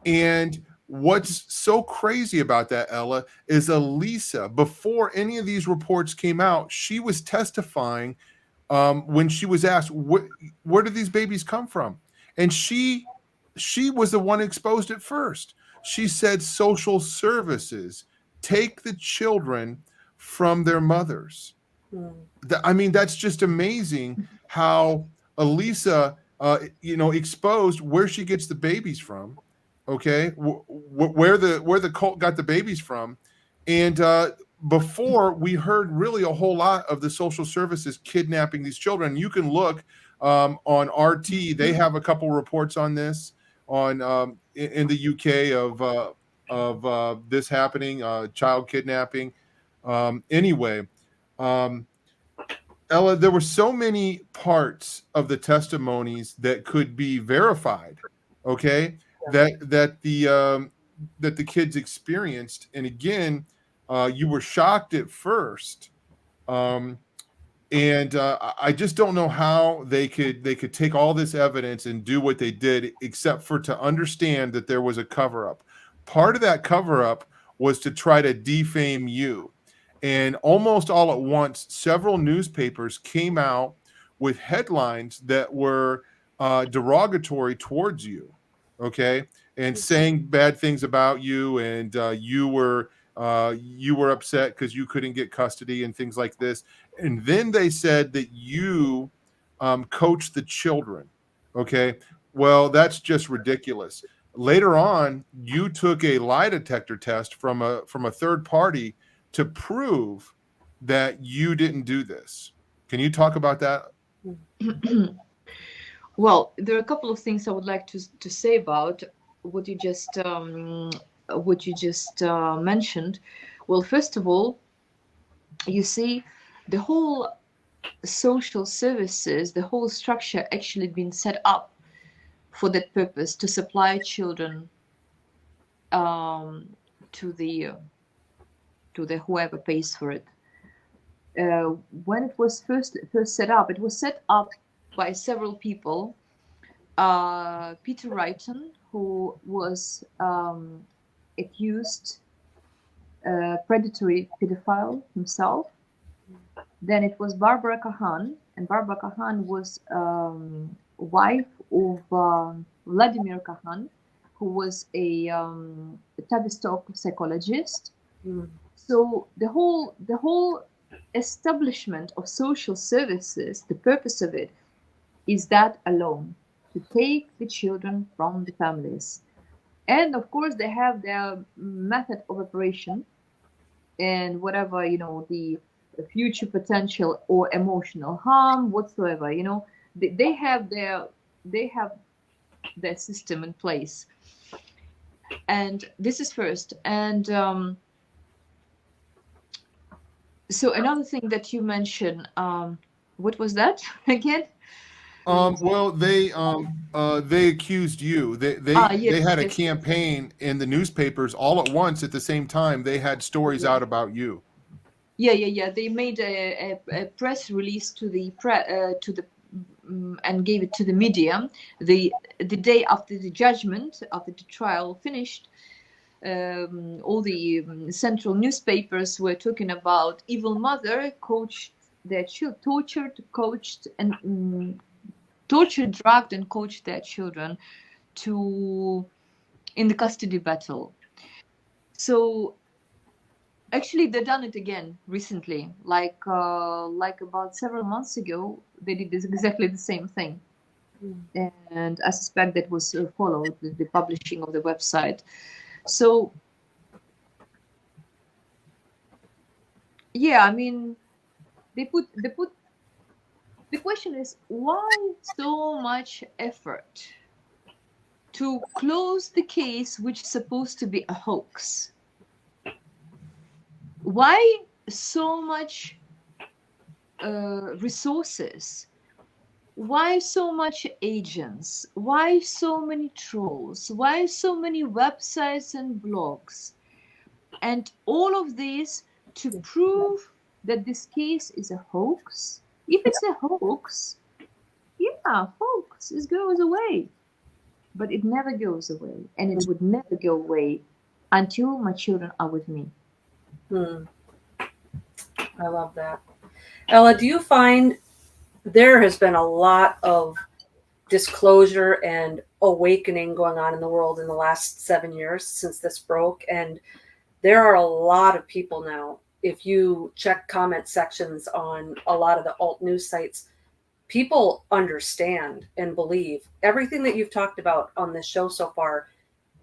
And what's so crazy about that, Ella, is Elisa, before any of these reports came out, she was testifying when she was asked, where did these babies come from? And she was the one exposed at first. She said social services take the children from their mothers. I mean, that's just amazing how Elisa, exposed where she gets the babies from. Okay, where the cult got the babies from, and before we heard really a whole lot of the social services kidnapping these children. You can look on RT; they have a couple reports on this on in the UK of this happening, child kidnapping. Anyway. Ella, there were so many parts of the testimonies that could be verified, okay, that the kids experienced, and again, you were shocked at first, and I just don't know how they could take all this evidence and do what they did, except for to understand that there was a cover up. Part of that cover up was to try to defame you. And almost all at once, several newspapers came out with headlines that were derogatory towards you, okay, and saying bad things about you, and you were upset because you couldn't get custody and things like this. And then they said that you coached the children, okay. Well, that's just ridiculous. Later on, you took a lie detector test from a third party to prove that you didn't do this. Can you talk about that? Well, there are a couple of things I would like to say about what you just mentioned. Well, first of all, you see, the whole social services, the whole structure actually been set up for that purpose, to supply children to the whoever pays for it. When it was first set up, it was set up by several people. Peter Wrighton, who was accused predatory pedophile himself. Then it was Barbara Kahan, and Barbara Kahan was wife of Vladimir Kahan, who was a Tavistock psychologist. So the whole establishment of social services, the purpose of it is that alone, to take the children from the families. And of course, they have their method of operation, and whatever, the future potential or emotional harm whatsoever, they have their system in place. And this is first. And so another thing that you mentioned, what was that again? Well, they accused you. They had a campaign in the newspapers all at once at the same time. They had stories out about you. Yeah. They made a press release to the and gave it to the media the day after the judgment, after the trial finished. All the central newspapers were talking about evil mother coached their children, tortured, drugged, and coached their children in the custody battle. So actually, they done it again recently, like about several months ago. They did exactly the same thing, and I suspect that was followed the publishing of the website. So, yeah, I mean, they put. The question is, why so much effort to close the case, which is supposed to be a hoax? Why so much resources? Why so much agents? Why so many trolls? Why so many websites and blogs? And all of this to prove that this case is a hoax? If it's a hoax, yeah, hoax, it goes away. But it never goes away. And it would never go away until my children are with me. I love that. Ella, do you find there has been a lot of disclosure and awakening going on in the world in the last 7 years since this broke. And there are a lot of people now, if you check comment sections on a lot of the alt news sites, people understand and believe everything that you've talked about on this show so far.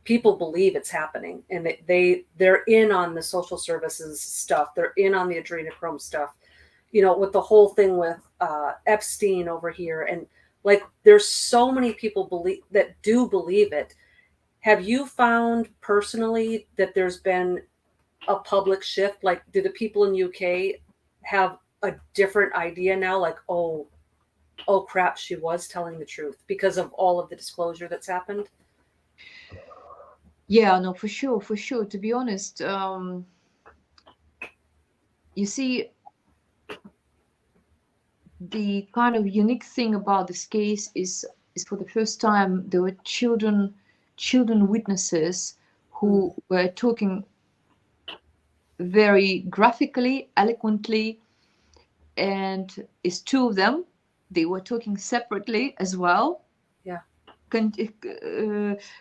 People believe it's happening, and they're in on the social services stuff. They're in on the adrenochrome stuff, with the whole thing with Epstein over here. And like, there's so many people that do believe it. Have you found personally that there's been a public shift? Like, do the people in UK have a different idea now? Like, oh crap, she was telling the truth because of all of the disclosure that's happened? Yeah, no, for sure. To be honest, you see, the kind of unique thing about this case is for the first time there were children witnesses who were talking very graphically, eloquently, and it's two of them. They were talking separately as well. Yeah.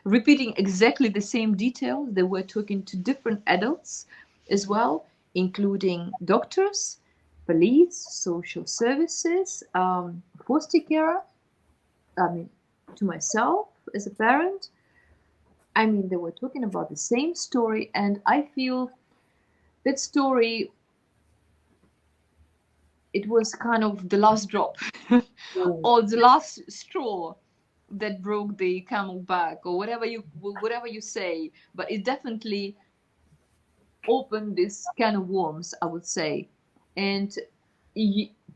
Repeating exactly the same details. They were talking to different adults as well, including doctors, police, social services, foster care. To myself as a parent, they were talking about the same story, and I feel that story, it was kind of the last drop or the last straw that broke the camel back, or whatever you say, but it definitely opened this can of worms, I would say. And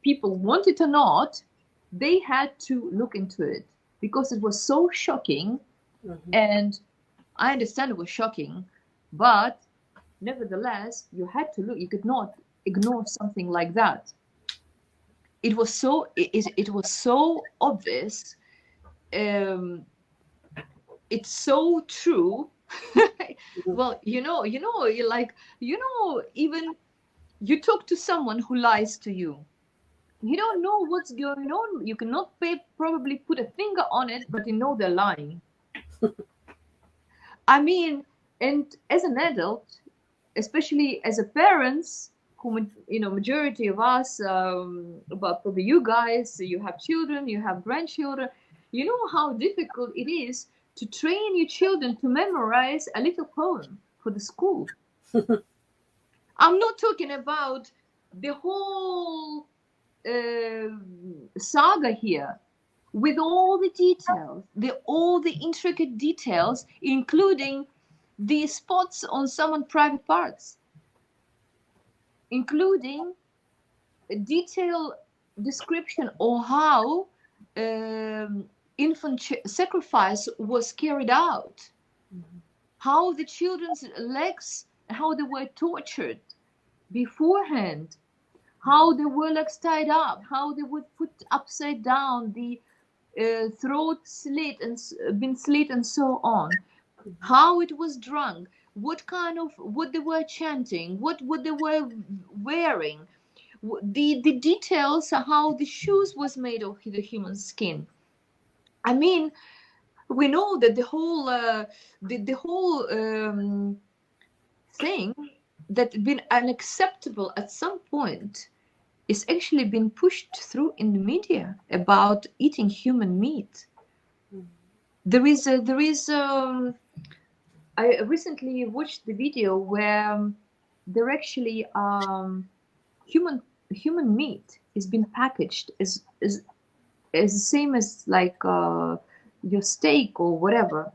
people, want it or not, they had to look into it because it was so shocking. And I understand it was shocking, but nevertheless, you had to look. You could not ignore something like that. It was so obvious. It's so true. Well, even you talk to someone who lies to you. You don't know what's going on. You cannot probably put a finger on it, but you know they're lying. And as an adult, especially as a parents, who, majority of us, but probably you guys, you have children, you have grandchildren, you know how difficult it is to train your children to memorize a little poem for the school. I'm not talking about the whole saga here, with all the details, all the intricate details, including the spots on someone's private parts, including a detailed description of how infant sacrifice was carried out, how the children's legs, how they were tortured beforehand, how the were legs tied up, how they were put upside down, the throat slit and so on, how it was drunk, what they were chanting, what they were wearing, the details, how the shoes was made of the human skin. We know that the whole thing that been unacceptable at some point is actually been pushed through in the media about eating human meat. I recently watched the video where there actually human meat is being packaged as the same as like your steak or whatever.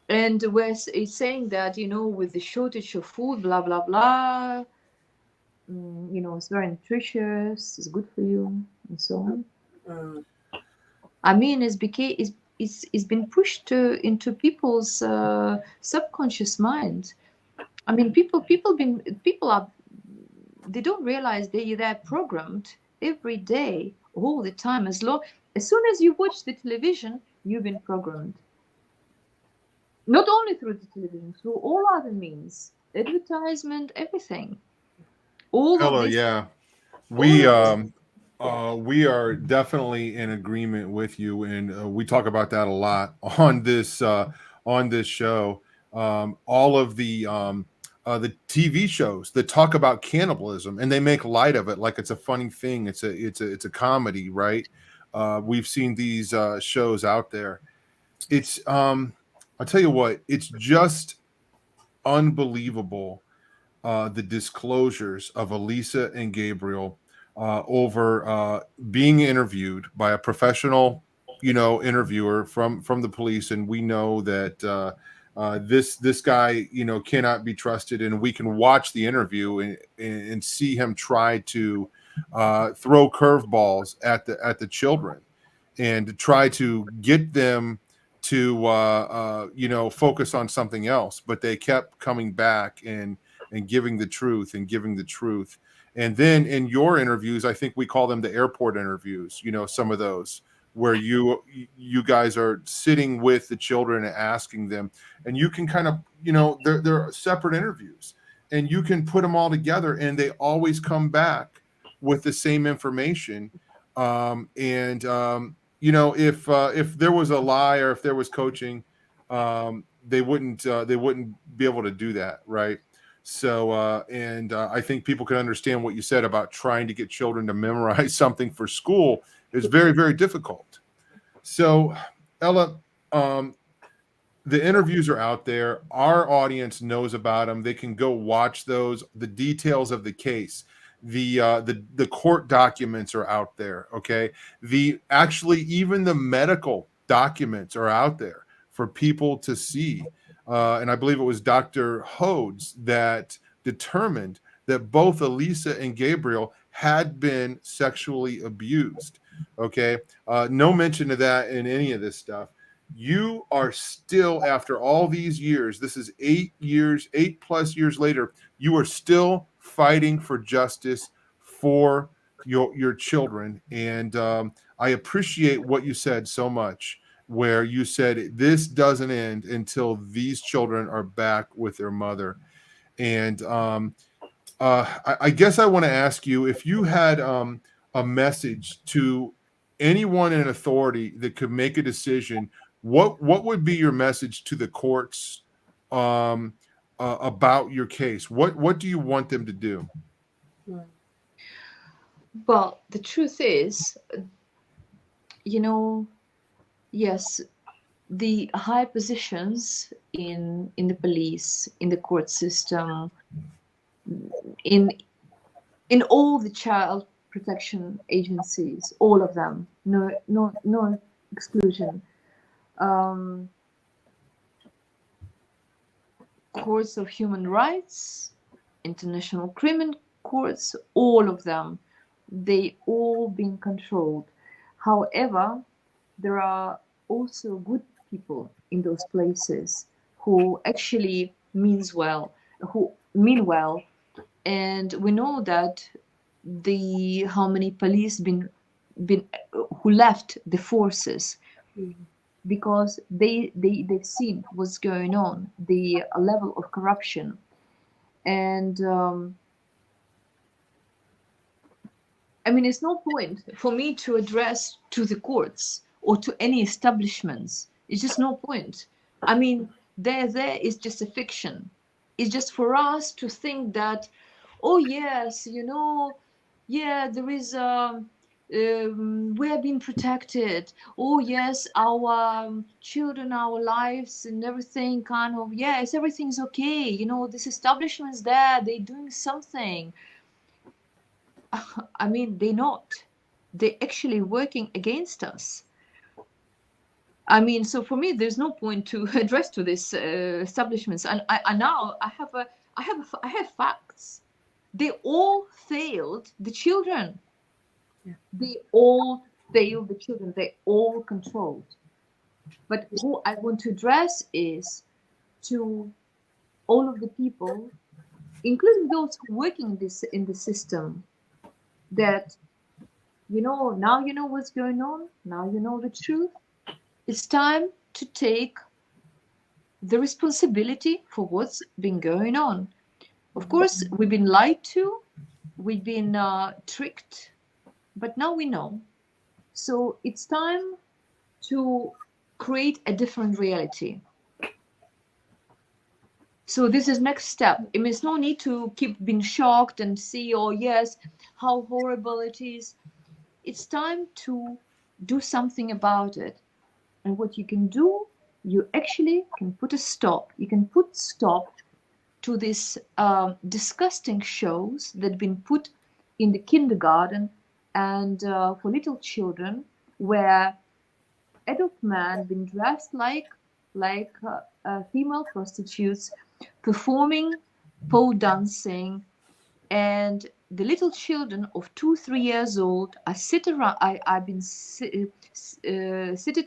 And where it's saying that, with the shortage of food, blah, blah, blah, it's very nutritious, it's good for you, and so on. It's been pushed into people's subconscious mind. People are, they don't realize they're programmed every day, all the time. As soon as you watch the television, you've been programmed. Not only through the television, through all other means, advertisement, everything. All Hello, of this. yeah. We We are definitely in agreement with you, and we talk about that a lot on this show. All of the TV shows that talk about cannibalism, and they make light of it like it's a funny thing. It's a comedy, right? We've seen these shows out there. It's I'll tell you what, it's just unbelievable, the disclosures of Elisa and Gabriel over being interviewed by a professional, interviewer from the police, and we know that this guy, cannot be trusted, and we can watch the interview and see him try to throw curveballs at the children and to try to get them to focus on something else, but they kept coming back and giving the truth and giving the truth. And then in your interviews, I think we call them the airport interviews, some of those where you guys are sitting with the children and asking them, and you can kind of, they're separate interviews, and you can put them all together, and they always come back with the same information. If there was a lie or if there was coaching, they wouldn't be able to do that, right? So I think people can understand what you said about trying to get children to memorize something for school is very, very difficult. So Ella, the interviews are out there. Our audience knows about them. They can go watch those. The details of the case, the court documents are out there. Okay, even the medical documents are out there for people to see. And I believe it was Dr. Hodes that determined that both Elisa and Gabriel had been sexually abused. Okay, no mention of that in any of this stuff. You are still, after all these years, this is 8+ years later, you are still fighting for justice for your children. And I appreciate what you said so much, where you said this doesn't end until these children are back with their mother. And I guess I want to ask you if you had a message to anyone in authority that could make a decision. What would be your message to the courts about your case? What do you want them to do? Well, the truth is, yes, the high positions in the police, in the court system, in all the child protection agencies, all of them, no exclusion. Courts of human rights, international criminal courts, all of them, they all been controlled. However, there are also good people in those places who actually mean well, and we know that how many police been who left the forces because they've seen what's going on, the level of corruption, and it's no point for me to address to the courts or to any establishments. It's just no point. There is just a fiction. It's just for us to think that, oh yes, there is we are being protected. Oh yes, our children, our lives and everything kind of, yes, everything's okay. This establishment's there, they're doing something. They're not. They're actually working against us. So for me, there's no point to address to these establishments. And I have facts. They all failed the children. Yeah. They all failed the children. They all controlled. But who I want to address is to all of the people, including those who are working in the system, that now you know what's going on. Now you know the truth. It's time to take the responsibility for what's been going on. Of course, we've been lied to, we've been tricked, but now we know. So it's time to create a different reality. So this is next step. I mean, it's no need to keep being shocked and see, oh yes, how horrible it is. It's time to do something about it. And what you can do, you actually can put a stop. You can put stop to these disgusting shows that have been put in the kindergarten and for little children, where adult men been dressed like female prostitutes, performing pole dancing, and the little children of 2-3 years old are seated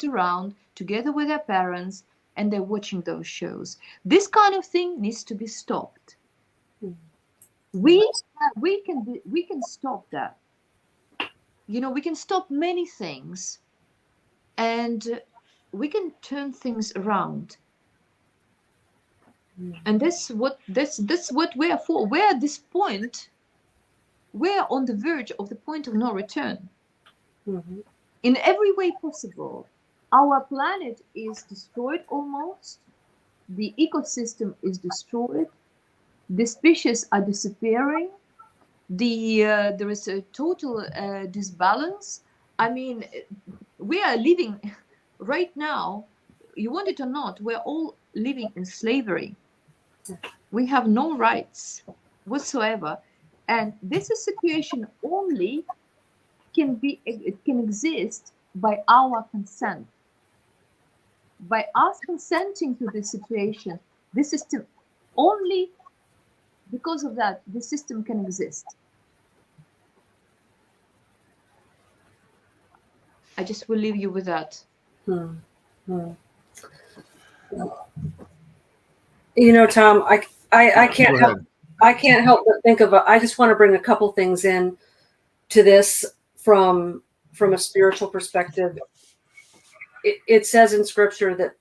around together with their parents, and they're watching those shows. This kind of thing needs to be stopped. We can stop that. You know, we can stop many things, and we can turn things around. And that's what we're for. We're at this point. We're on the verge of the point of no return. Mm-hmm. In every way possible. Our planet is destroyed almost. The ecosystem is destroyed. The species are disappearing. There is a total disbalance. I mean, we are living right now, you want it or not, we're all living in slavery. We have no rights whatsoever. And this is situation only can exist by our consent. By us consenting to this situation, this system, only because of that, the system can exist. I just will leave you with that. You know, Tom, I can't help. I can't help but think of. I just want to bring a couple things in to this from a spiritual perspective. It says in Scripture that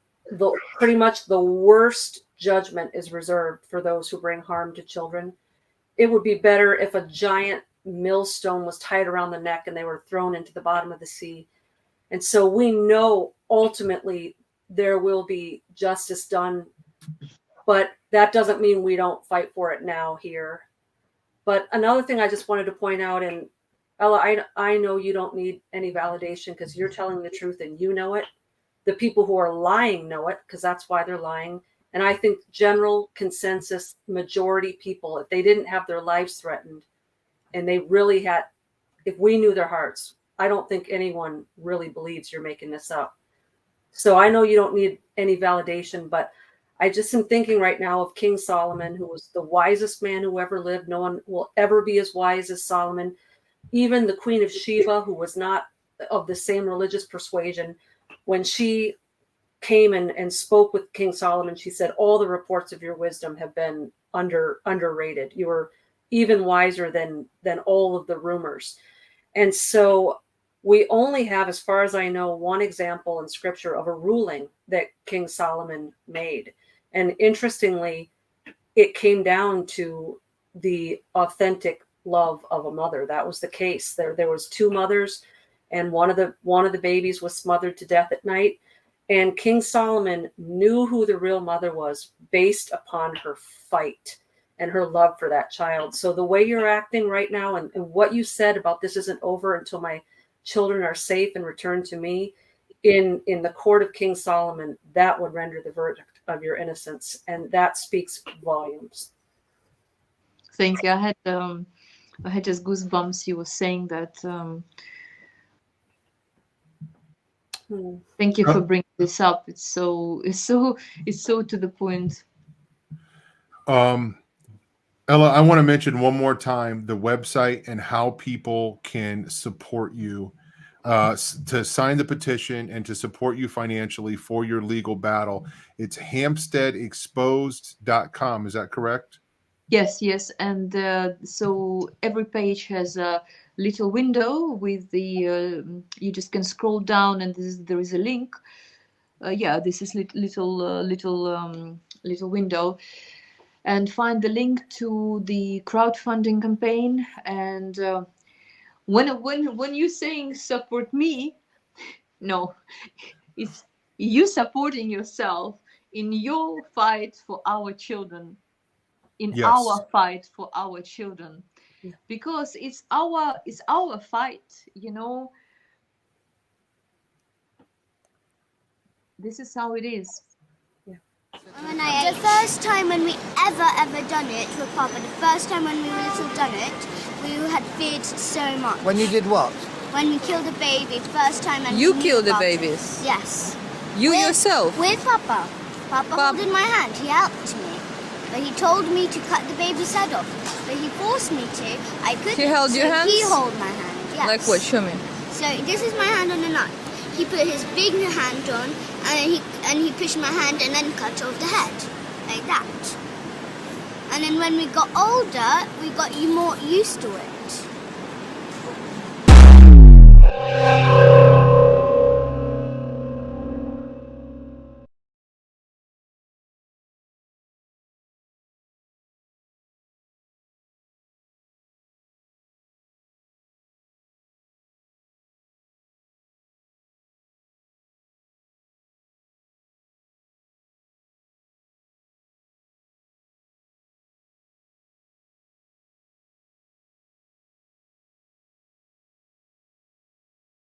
pretty much the worst judgment is reserved for those who bring harm to children. It would be better if a giant millstone was tied around the neck and they were thrown into the bottom of the sea. And so we know ultimately there will be justice done, but that doesn't mean we don't fight for it now here. But another thing I just wanted to point out, and Ella, I know you don't need any validation because you're telling the truth and you know it. The people who are lying know it because that's why they're lying. And I think general consensus, majority people, if they didn't have their lives threatened and they really had, if we knew their hearts, I don't think anyone really believes you're making this up. So I know you don't need any validation, but I just am thinking right now of King Solomon, who was the wisest man who ever lived. No one will ever be as wise as Solomon. Even the Queen of Sheba, who was not of the same religious persuasion, when she came and spoke with King Solomon, she said, all the reports of your wisdom have been underrated. You were even wiser than all of the rumors. And so we only have, as far as I know, one example in Scripture of a ruling that King Solomon made. And interestingly, it came down to the authentic love of a mother. That was the case. There was two mothers, and one of the babies was smothered to death at night. And King Solomon knew who the real mother was based upon her fight and her love for that child. So the way you're acting right now and what you said about this isn't over until my children are safe and returned to me, in the court of King Solomon, that would render the verdict of your innocence. And that speaks volumes. Thank you. I had just goosebumps. You were saying that. Thank you for bringing this up. It's so to the point. Ella, I want to mention one more time the website and how people can support you to sign the petition and to support you financially for your legal battle. It's hampsteadexposed.com. Is that correct? Yes. And so every page has a little window with the you just can scroll down and there is a link. This is little window, and find the link to the crowdfunding campaign. And when you saying support me, no, it's you supporting yourself in your fight for our children, in Yes. our fight for our children, Yeah. because it's our fight, you know. This is how it is. The first time when we ever done it with Papa, the first time when we were little done it, we had feared so much. When you did what? When we killed a baby, first time. And You we knew killed the about it. babies? Yes. You yourself? With Papa. Papa holding my hand, he helped me. But he told me to cut the baby's head off. But he forced me to. I couldn't. He held your hands? He held my hand, yes. Like what? Show me. So this is my hand on the knife. He put his big hand on, and he pushed my hand and then cut off the head, like that. And then when we got older, we got more used to it.